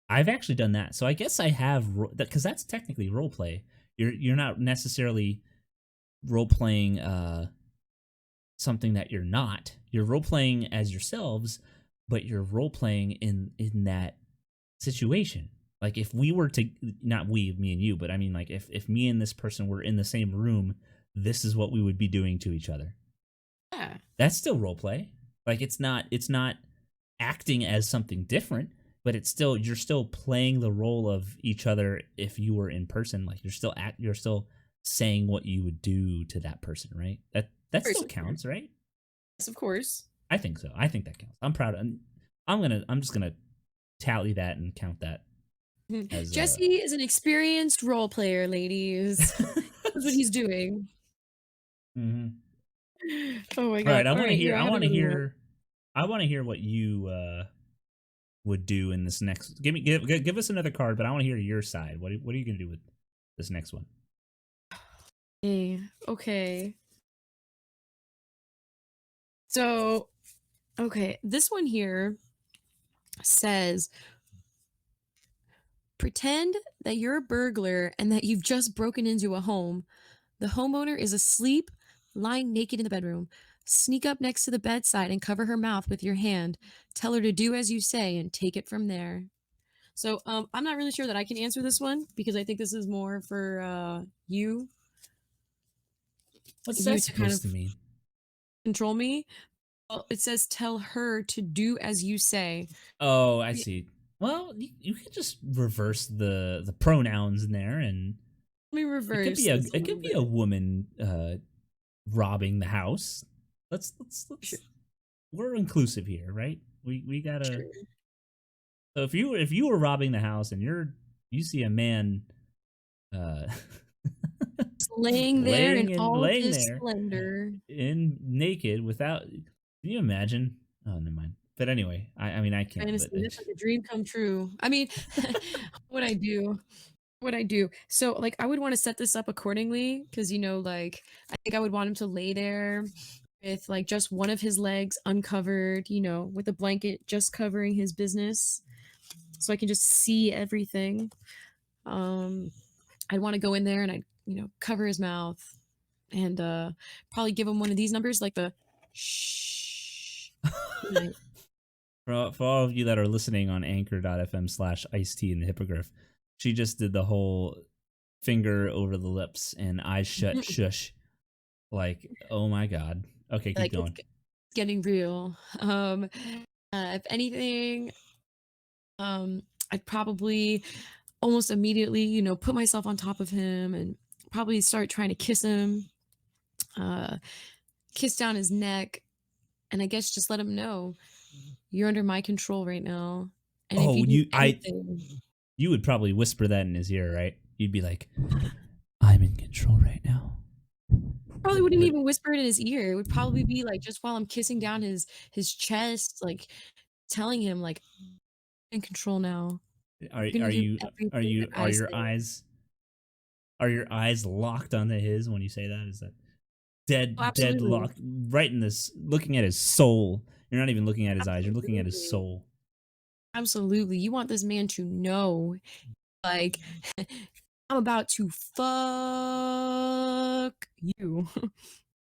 I've actually done that, so I guess I have because that's technically role play. You're not necessarily role playing something that you're not. You're role playing as yourselves, but you're role playing in that situation. Like if we were to, not we, me and you, but I mean like if me and this person were in the same room, this is what we would be doing to each other. Yeah, that's still role play. Like it's not acting as something different, but you're still playing the role of each other. If you were in person, like you're still saying what you would do to that person, right? That still counts, right? Yes, of course. I think so. I think that counts. I'm proud of. I'm just gonna tally that and count that. As, Jesse is an experienced role player, ladies. That's what he's doing. Mm-hmm. Oh my god! All right, I want to hear. I want to hear what you would do in this next. Give us another card, but I want to hear your side. What are you gonna do with this next one? Okay. So, okay, this one here says, pretend that you're a burglar and that you've just broken into a home. The homeowner is asleep, lying naked in the bedroom. Sneak up next to the bedside and cover her mouth with your hand. Tell her to do as you say and take it from there. So, I'm not really sure that I can answer this one because I think this is more for you. What's that supposed to mean? Control me. Well, it says tell her to do as you say. Oh, I see. Well, you could just reverse the pronouns in there, and Let me reverse. It could be a woman robbing the house. Let's Sure. We're inclusive here, right? We gotta. Sure. So if you were robbing the house and you see a man laying there in all his splendor, in naked without, can you imagine? Oh, never mind. But anyway, I mean I can't. Fantasy, that's like a dream come true. I mean, what I do. So like I would want to set this up accordingly because like I think I would want him to lay there with like just one of his legs uncovered, with a blanket just covering his business, so I can just see everything. I'd want to go in there and I'd cover his mouth and probably give him one of these numbers like the shh. For all of you that are listening on anchor.fm/iced in the hippogriff, she just did the whole finger over the lips and eyes shut shush. Like, oh my god. Okay, keep going. It's getting real. If anything, I'd probably almost immediately, put myself on top of him and probably start trying to kiss him, kiss down his neck, and I guess just let him know you're under my control right now. And you would probably whisper that in his ear, right? You'd be like, I'm in control right now. Probably wouldn't even whisper it in his ear. It would probably be like just while I'm kissing down his chest, like telling him like, in control now. Are You're gonna do you everything that I say. are your eyes locked onto his when you say that? Is that Oh, dead absolutely. lock right in this, looking at his soul? You're not even looking at his eyes, you're looking at his Absolutely. soul. Absolutely. You want this man to know, like, I'm about to fuck you.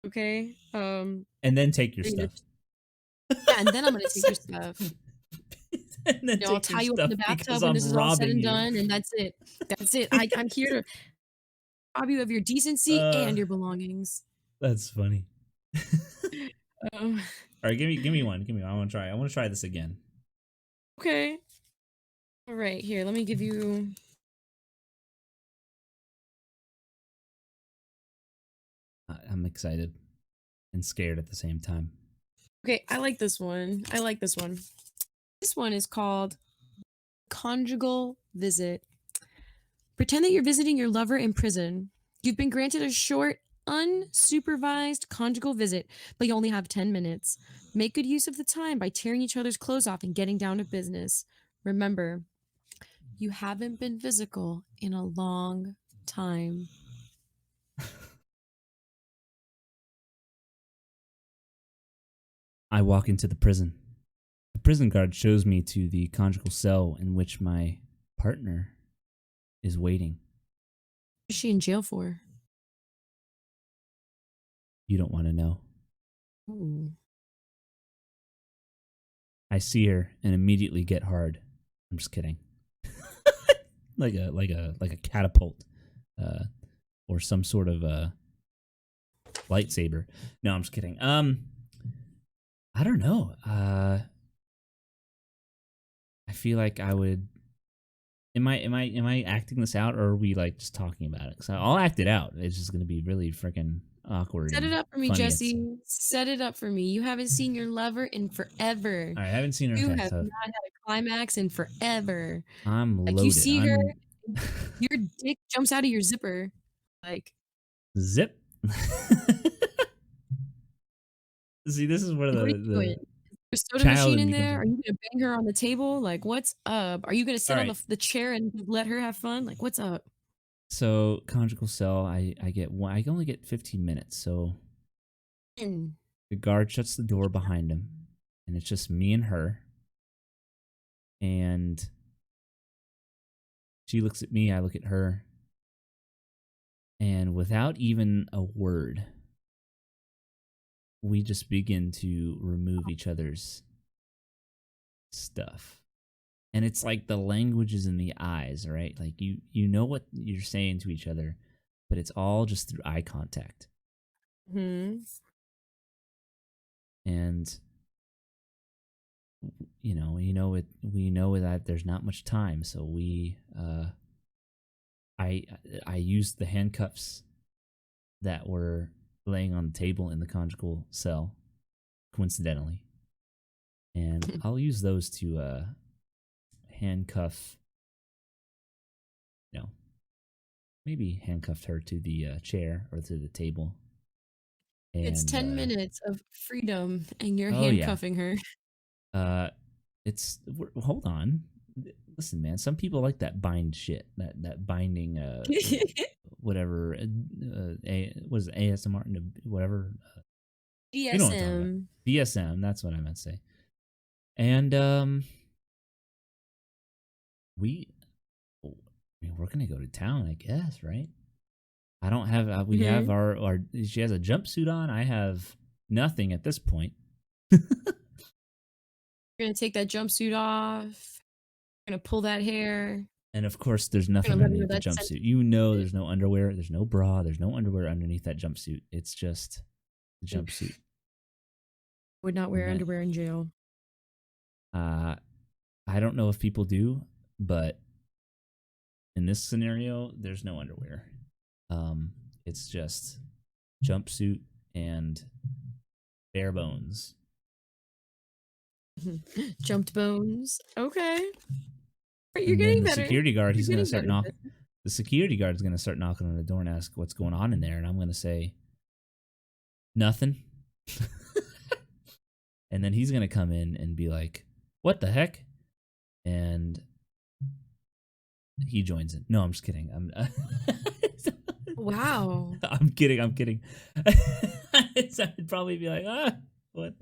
Okay? And then take your You're gonna stuff. yeah, and then I'm gonna take your stuff. And then I'll take your tie you up in stuff the bathtub because when I'm this is all said robbing and you. done, and that's it. That's it. I'm here to rob you of your decency uh and your belongings. that's funny. Um, All right, give me one. Give me one. I want to try this again. okay. All right, here, let me give you I'm excited and scared at the same time. okay, I like this one. I like this one. This one is called Conjugal Visit. Pretend that you're visiting your lover in prison. You've been granted a short, unsupervised conjugal visit, but you only have 10 minutes. Make good use of the time by tearing each other's clothes off and getting down to business. Remember, you haven't been physical in a long time. I walk into the prison. The prison guard shows me to the conjugal cell in which my partner is waiting. What is she in jail for? You don't want to know. Ooh. I see her and immediately get hard. I'm just kidding. like a catapult, or some sort of lightsaber. No, I'm just kidding. I don't know. I feel like I would. Am I acting this out, or are we like just talking about it? Because I'll act it out. It's just gonna be really freaking awkward Set it and up for me, funny. Jesse. Set it up for me. You haven't seen your lover in forever. I haven't seen her. You Okay, have so not had a climax in forever. I'm Like, you loaded. see her, I'm your dick jumps out of your zipper. Like, zip. See, this is where what are you doing? the Is there a soda child machine in in me comes there? Are in. you gonna bang her on the table? Like, what's up? Are you gonna All sit on right. the chair and let her have fun? Like, what's up? So conjugal cell, I get one. I can only get 15 minutes. So Mm. the guard shuts the door behind him, and it's just me and her. And she looks at me, I look at her, and without even a word, we just begin to remove each other's stuff. And it's like the language is in the eyes, right? Like you know what you're saying to each other, but it's all just through eye contact. Hmm. And we know that there's not much time, so I used the handcuffs that were laying on the table in the conjugal cell, coincidentally, and I'll use those to handcuff, maybe handcuffed her to the chair or to the table. It's And 10 minutes of freedom, and you're oh yeah, handcuffing her. hold on. Listen, man. Some people like that bind shit. That binding. Whatever. Was it ASMR? Whatever. You know what I'm talking about. DSM. BSM. That's what I meant to say. And we. I mean, we're gonna go to town, I guess, right? I don't have. We have Mhm. our. She has a jumpsuit on. I have nothing at this point. You're gonna take that jumpsuit off. You're gonna pull that hair. And of course, there's You're nothing gonna let her know underneath the that jumpsuit. sentiment. There's no underwear, there's no bra, there's no underwear underneath that jumpsuit. It's just the jumpsuit. Would not And wear then, underwear in jail. I don't know if people do, but in this scenario, there's no underwear. It's just jumpsuit and bare bones. Jumped bones. Okay. You're And then getting the better. security guard, You're he's gonna getting start better. knock. The security guard is gonna start knocking on the door and ask what's going on in there, and I'm gonna say nothing. And then he's gonna come in and be like, "What the heck?" And he joins in. No, I'm just kidding. Wow. I'm kidding. So I'd probably be like, what?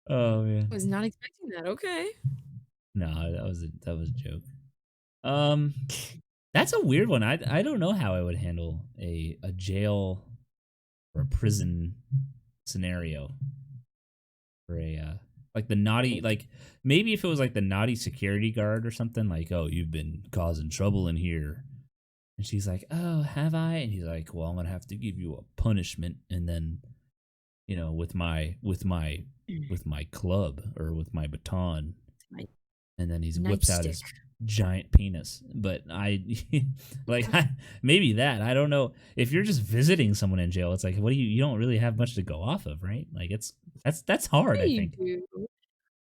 Oh man. I was not expecting that. Okay. No, that was a joke. Um, that's a weird one. I don't know how I would handle a jail or a prison scenario for a like the naughty, like maybe if it was like the naughty security guard or something, like, oh, you've been causing trouble in here, and she's like, oh, have I? And he's like, well, I'm gonna have to give you a punishment, and then with my club or with my baton, My and then he whips out nightstick. his giant penis. But maybe that, I don't know. If you're just visiting someone in jail, it's like, what do you don't really have much to go off of, right? Like that's hard, Yeah, I you think. do.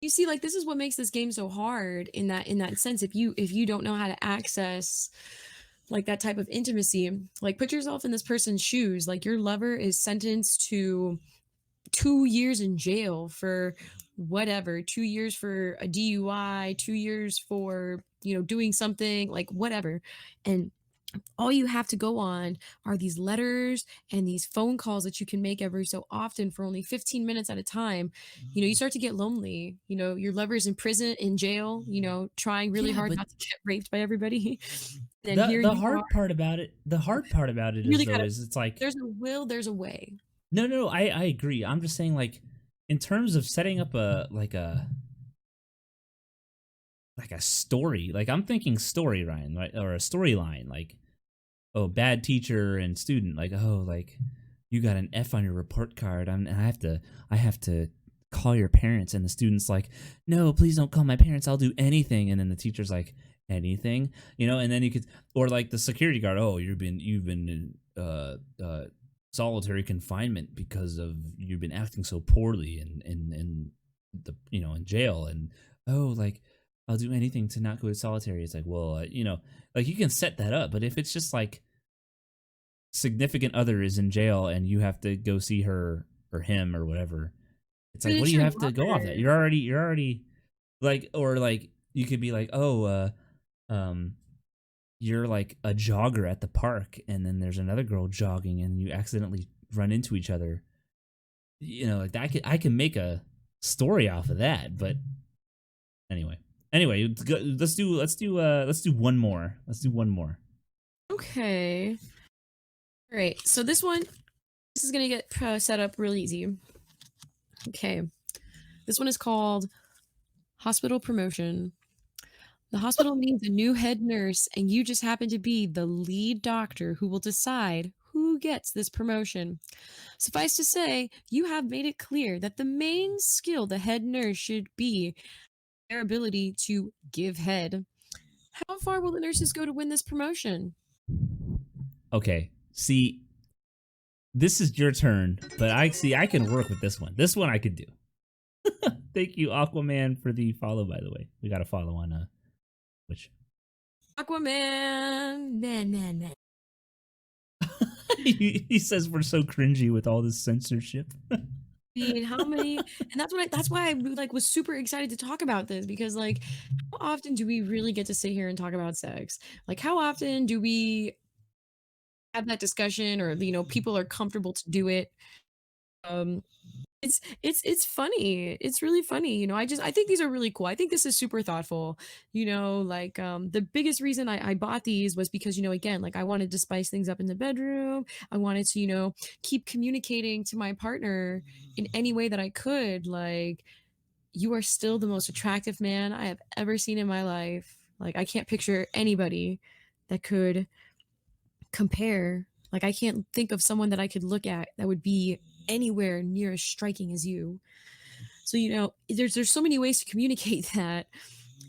You see, like this is what makes this game so hard in that sense. If you don't know how to access like that type of intimacy, like put yourself in this person's shoes. Like your lover is sentenced to 2 years in jail for whatever, 2 years for a DUI, 2 years for doing something like whatever, and all you have to go on are these letters and these phone calls that you can make every so often for only 15 minutes at a time. You start to get lonely. Your lover's in prison, in jail, trying really Yeah, hard but not to get raped by everybody. Then the here the you are. hard part about it, You is really though gotta, is it's like, there's a will, there's a way. no, I agree. I'm just saying, like, in terms of setting up a story, like I'm thinking story, Ryan, right? Or a storyline, like, oh, bad teacher and student, like, oh, like, you got an F on your report card, and I have to call your parents, and the student's like, no, please don't call my parents, I'll do anything, and then the teacher's like, anything, and then you could, or like the security guard, oh, you've been in solitary confinement because of you've been acting so poorly in the in jail, and oh, like, I'll do anything to not go to solitary. It's like, well, like you can set that up, but if it's just like significant other is in jail and you have to go see her or him or whatever, it's But like, what do it's you your have to go off that? lover. You're already like, or like you could be like, oh, um, you're like a jogger at the park, and then there's another girl jogging, and you accidentally run into each other. Like I can make a story off of that, but anyway. Anyway, let's do one more. Let's do one more. Okay. All right. So this is gonna get set up real easy. Okay. This one is called hospital promotion. The hospital needs a new head nurse, and you just happen to be the lead doctor who will decide who gets this promotion. Suffice to say, you have made it clear that the main skill the head nurse should be their ability to give head. How far will the nurses go to win this promotion? Okay. See, this is your turn, but I can work with this one. This one I could do. Thank you, Aquaman, for the follow, by the way. We got to follow on Twitch. Aquaman. Nah, nah, nah. He says we're so cringy with all this censorship. I mean, how many? And that's why I like was super excited to talk about this, because like, how often do we really get to sit here and talk about sex? Like, how often do we have that discussion, or people are comfortable to do it? Um, it's funny. It's really funny. I think these are really cool. I think this is super thoughtful. Like the biggest reason I bought these was because, again, like I wanted to spice things up in the bedroom. I wanted to, keep communicating to my partner in any way that I could. Like, you are still the most attractive man I have ever seen in my life. Like, I can't picture anybody that could compare. Like, I can't think of someone that I could look at that would be anywhere near as striking as you. So, there's so many ways to communicate that.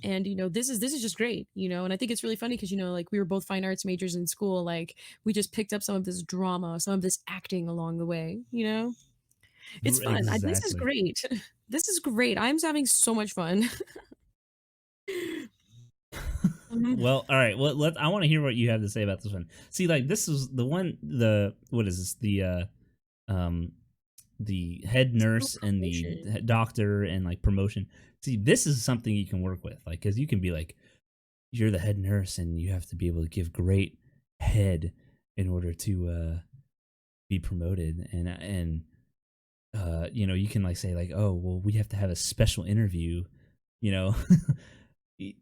And this is just great. And I think it's really funny because like we were both fine arts majors in school. Like, we just picked up some of this drama, some of this acting along the way. It's fun. This is Exactly. great. This is great. I'm having so much fun. Well, all right. Well, I want to hear what you have to say about this one. See, like, this is the one. What is this? The head nurse and the doctor and like promotion. See, this is something you can work with, like, because you can be like, you're the head nurse and you have to be able to give great head in order to be promoted. And you know, you can like say like, oh well, we have to have a special interview, you know.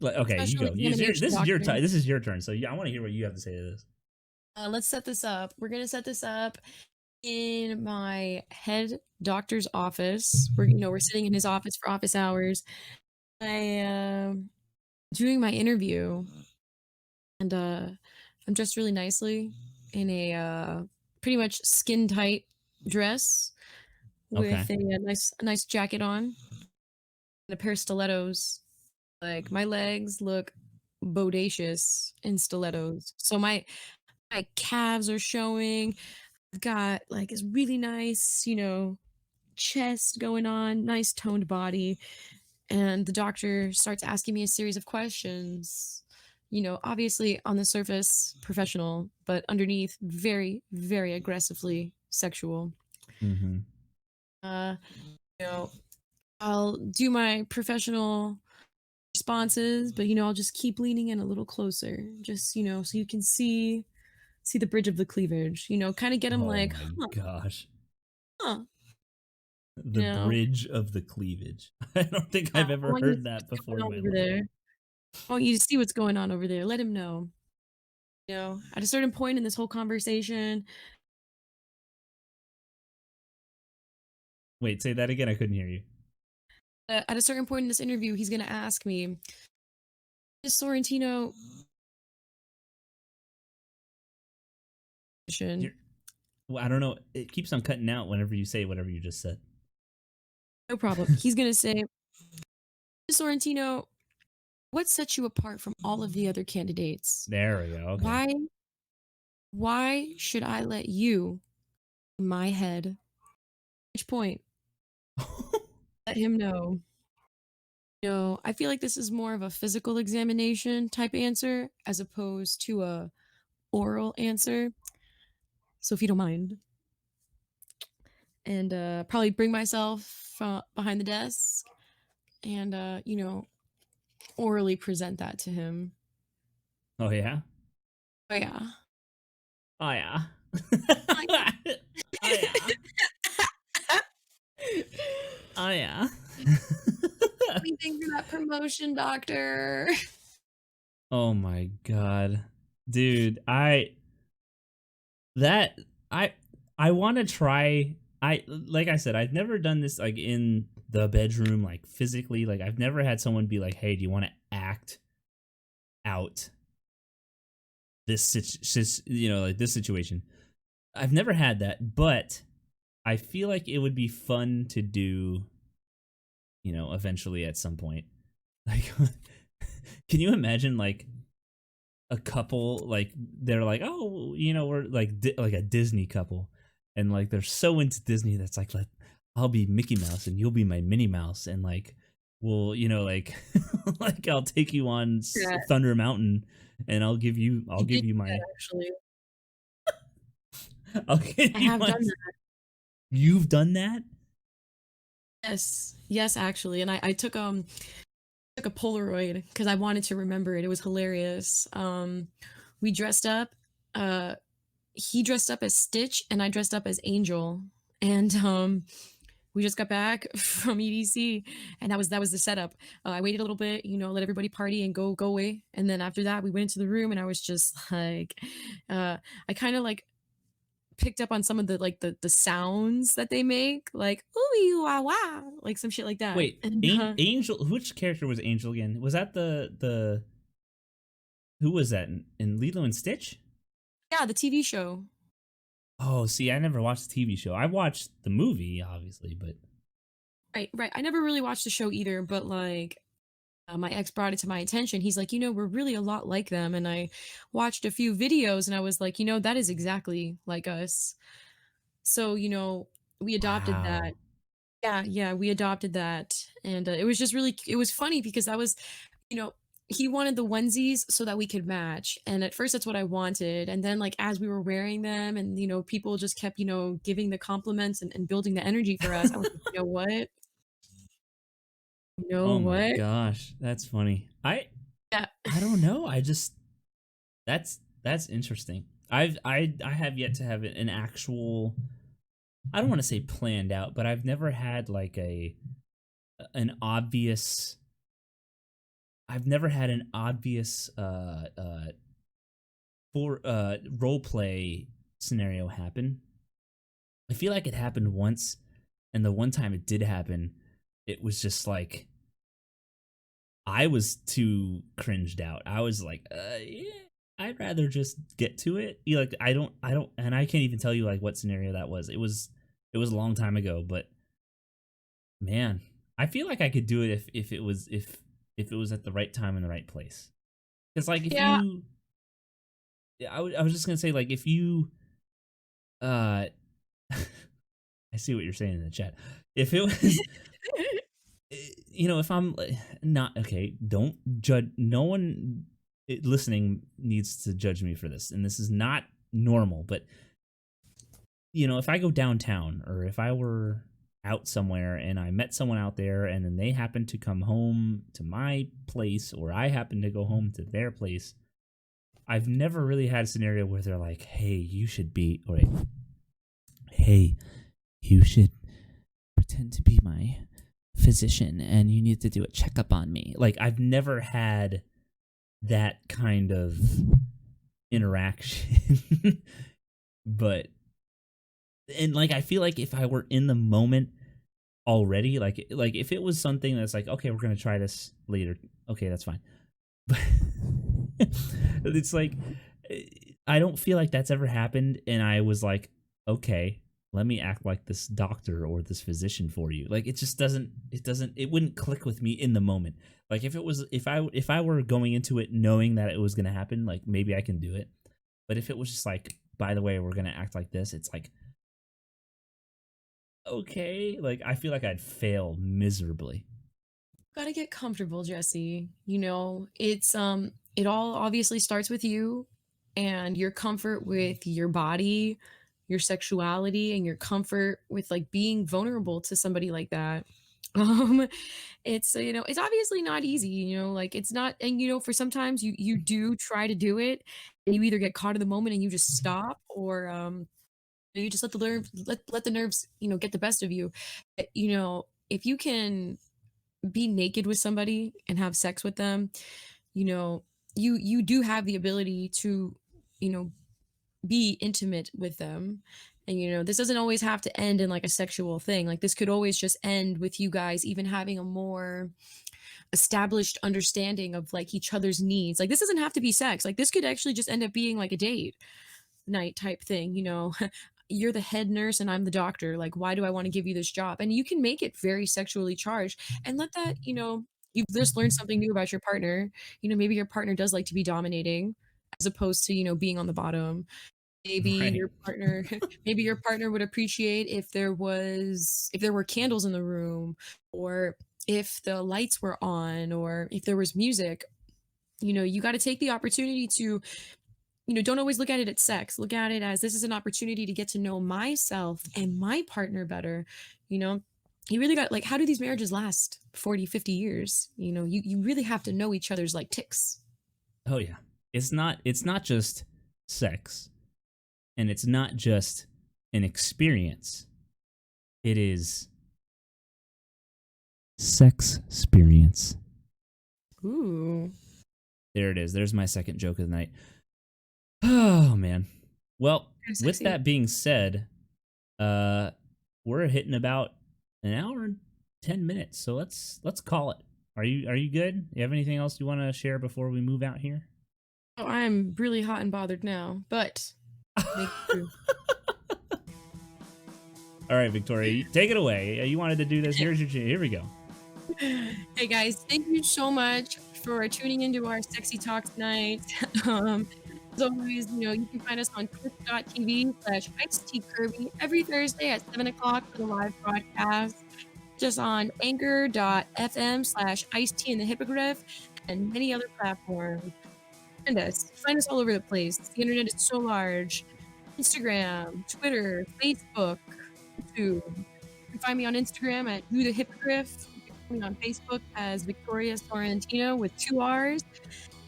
Like, okay, you Special go. examination, This is your doctor. time. This is your turn. So yeah, I want to hear what you have to say to this. Let's set this up. We're gonna set this up in my head doctor's office. We're sitting in his office for office hours. I am doing my interview, and I'm dressed really nicely in a pretty much skin tight dress Okay. with a nice jacket on and a pair of stilettos. Like my legs look bodacious in stilettos. So my calves are showing. I've got like this really nice, chest going on, nice toned body. And the doctor starts asking me a series of questions. Obviously on the surface, professional, but underneath, very, very aggressively sexual. Mm-hmm. Uh, you know, I'll do my professional responses, but I'll just keep leaning in a little closer, just so you can see the bridge of the cleavage. Kind of get him Oh like, my huh, gosh. huh, The you know. bridge of the cleavage. I don't think Yeah, I've I ever want you to heard see that what's before going in on my over life. there. I want you to see what's going on over there. Let him know. At a certain point in this whole conversation, Wait, say that again. I couldn't hear you. at a certain point in this interview, he's gonna ask me, "Is Sorrentino?" You're, well, I don't know. It keeps on cutting out whenever you say whatever you just said. No problem. He's gonna say, "Sorrentino, what sets you apart from all of the other candidates? There we go. Okay. Why why should I let you in my head?" Which point, let him know. I feel like this is more of a physical examination type answer as opposed to a oral answer. So if you don't mind, and probably bring myself from behind the desk and orally present that to him. Oh yeah. Oh yeah. Oh yeah. Oh, yeah. Oh yeah. Oh yeah. Anything for that promotion, doctor. Oh my god. Dude, that I I want to try. I like I said, I've never done this like in the bedroom, like physically. Like I've never had someone be like, "Hey, do you want to act out like this situation?" I've never had that, but I feel like it would be fun to do, eventually at some point. Like, can you imagine like a couple like they're like, oh, we're like like a Disney couple, and like they're so into Disney that's like, I'll be Mickey Mouse and you'll be my Minnie Mouse, and like we'll like like I'll take you on Yeah, Thunder Mountain, and I I'll did give you do that my actually. I'll give I you have my. done that. You've done that? Yes, yes, actually, and I took a Polaroid because I wanted to remember it. It was hilarious. We dressed up. Uh, he dressed up as Stitch, and I dressed up as Angel, and we just got back from EDC, and that was the setup. I waited a little bit, let everybody party and go away, and then after that, we went into the room, and I was just like, I kind of like picked up on some of the like the sounds that they make, like ooh wah wah, like some shit like that, Wait, and Angel. Which character was Angel again? Was that the who was that in Lilo and Stitch? yeah, the TV show. Oh, see, I never watched the TV show. I watched the movie, obviously, but Right, right. I never really watched the show either, but like my ex brought it to my attention. He's like, we're really a lot like them. And I watched a few videos and I was like, that is exactly like us. So, we adopted that. wow. Yeah, yeah, we adopted that. And it was just really, it was funny because I was, you know, he wanted the onesies so that we could match. And at first that's what I wanted. And then like as we were wearing them and people just kept, giving the compliments and building the energy for us, I was like, what? You know Oh my what? gosh, that's funny. Yeah. I don't know. That's interesting. I have yet to have an actual, I don't want to say planned out, but I've never had like an obvious I've never had an obvious for role play scenario happen. I feel like it happened once, and the one time it did happen, it was just like I was too cringed out. I was like, yeah, I'd rather just get to it. Like I don't, and I can't even tell you like what scenario that was. It was a long time ago, but man, I feel like I could do it if it was at the right time in the right place. Because like if Yeah. you, I was just gonna say like if you, uh, I see what you're saying in the chat. If it was, if I'm not okay, don't judge. No one listening needs to judge me for this, and this is not normal. But if I go downtown or if I were out somewhere and I met someone out there and then they happen to come home to my place or I happen to go home to their place, I've never really had a scenario where they're like, "Hey, you should be," or "Hey, you should pretend to be my physician and you need to do a checkup on me." Like I've never had that kind of interaction. But and like I feel like if I were in the moment already, like if it was something that's like, okay, we're gonna try this later, okay, that's fine. But it's like I don't feel like that's ever happened, and I was like, okay, let me act like this doctor or this physician for you. Like it just it wouldn't click with me in the moment. Like if I were going into it knowing that it was gonna happen, like maybe I can do it. But if it was just like, by the way, we're gonna act like this, it's like, okay, like I feel like I'd fail miserably. Gotta get comfortable, Jesse. It all obviously starts with you and your comfort with your body, your sexuality, and your comfort with like being vulnerable to somebody like that. Um, it's obviously not easy, like it's not, and for sometimes you do try to do it, and you either get caught in the moment and you just stop, or you just let the nerves, get the best of you. If you can be naked with somebody and have sex with them, you know, you do have the ability to, you know, be intimate with them. And this doesn't always have to end in like a sexual thing. Like this could always just end with you guys even having a more established understanding of like each other's needs. Like this doesn't have to be sex. Like this could actually just end up being like a date night type thing. You're the head nurse and I'm the doctor. Like, why do I want to give you this job? And you can make it very sexually charged and let that, you just learn something new about your partner. Maybe your partner does like to be dominating as opposed to, being on the bottom. Maybe Right. your partner, maybe your partner would appreciate if there were candles in the room, or if the lights were on, or if there was music. You got to take the opportunity to, don't always look at it as sex. Look at it as this is an opportunity to get to know myself and my partner better. You know, you really got like, how do these marriages last 40, 50 years? You really have to know each other's like ticks. Oh yeah. It's not just sex, and it's not just an experience. It is sex experience. Ooh. There it is. There's my second joke of the night. Oh man. Well, Kinda with sexy. that being said, we're hitting about an hour and 10 minutes. So let's call it. Are you good? You have anything else you want to share before we move out here? Oh, I'm really hot and bothered now, but make it through. All right, Victoria, take it away. You wanted to do this. Here we go. Hey guys, thank you so much for tuning into our sexy talk tonight. As always, you can find us on twitch.tv/IceTKirby every Thursday at 7 o'clock for the live broadcast. Just on anchor.fm/IceT and the Hippogriff and many other platforms. Find us all over the place. The internet is so large. Instagram, Twitter, Facebook, YouTube. You can find me on Instagram at Do the Hippogriff. me on Facebook as Victoria Sorrentino with 2 R's.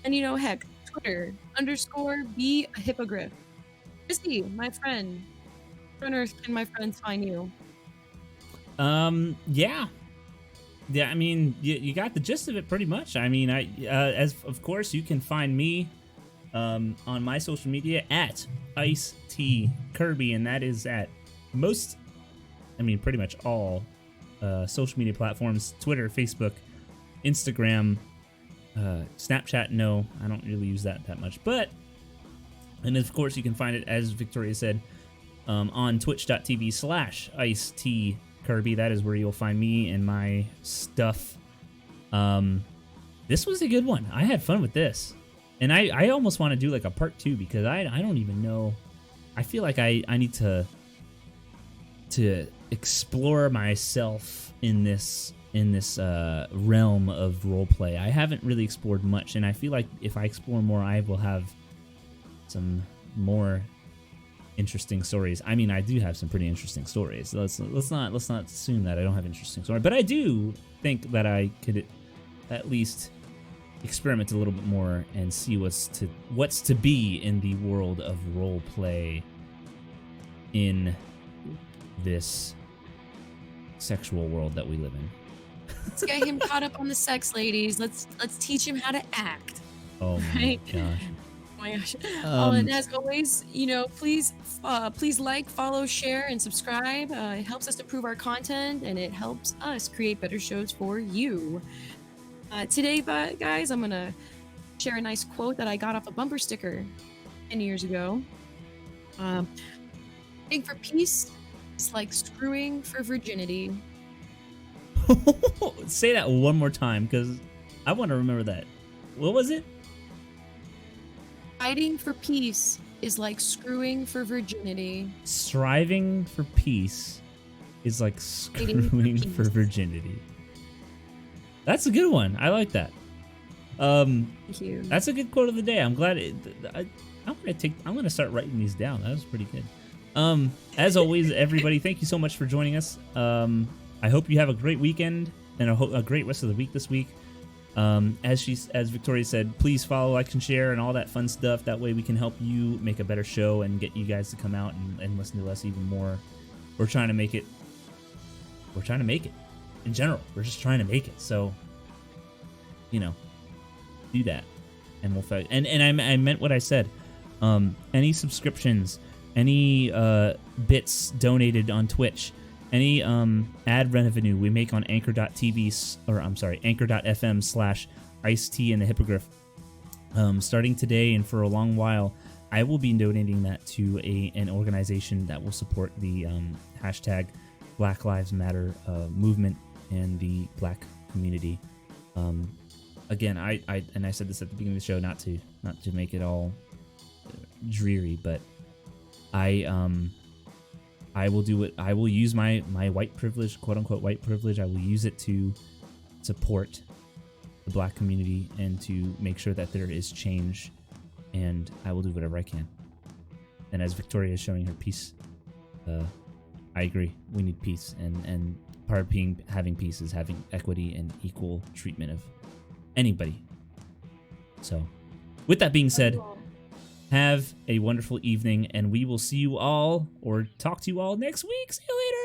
And, heck, Twitter, _be a hippogriff. Christy, my friend, where on earth can my friends find you? Yeah. Yeah, I mean, you got the gist of it pretty much. I mean, as of course, you can find me on my social media at Ice T Kirby, and that is at pretty much all social media platforms: Twitter, Facebook, Instagram, Snapchat. No, I don't really use that much, and of course, you can find it, as Victoria said, on twitch.tv/Ice T Kirby. That is where you'll find me and my stuff. This was a good one. I had fun with this, and I almost want to do like a part 2 because I don't even know. I feel like I need to explore myself in this realm of roleplay. I haven't really explored much, and I feel like if I explore more, I will have some more interesting stories. I mean, I do have some pretty interesting stories. Let's not assume that I don't have interesting stories, but I do think that I could at least experiment a little bit more and see what's to be in the world of role play in this sexual world that we live in. Let's get him caught up on the sex, ladies. Let's teach him how to act. Oh my gosh. Oh my gosh. And as always, please like, follow, share, and subscribe. It helps us improve our content, and it helps us create better shows for you. Today, guys, I'm going to share a nice quote that I got off a bumper sticker 10 years ago. Fighting for peace is like screwing for virginity. Say that one more time, because I want to remember that. What was it? Fighting for peace is like screwing for virginity. Striving for peace is like screwing for virginity. That's a good one. I like that. Thank you. That's a good quote of the day. I'm glad I'm gonna start writing these down. That was pretty good. As always, everybody, thank you so much for joining us. I hope you have a great weekend and a great rest of the week this week. As Victoria said, please follow, like, and share, and all that fun stuff. That way we can help you make a better show and get you guys to come out and listen to us even more. We're trying to make it. In general, we're just trying to make it. So, do that, and we'll fight. And I meant what I said. Any subscriptions, any bits donated on Twitch, any ad revenue we make on anchor.fm/Ice-T and the Hippogriff, starting today and for a long while, I will be donating that to an organization that will support the hashtag Black Lives Matter movement and the Black community. Again, I said this at the beginning of the show, not to make it all dreary, but I will do it. I will use my white privilege, quote unquote white privilege. I will use it to support the Black community and to make sure that there is change, and I will do whatever I can. And as Victoria is showing her peace, I agree. We need peace, and part of having peace is having equity and equal treatment of anybody. So, with that being said, have a wonderful evening, and we will see you all, or talk to you all next week. See you later.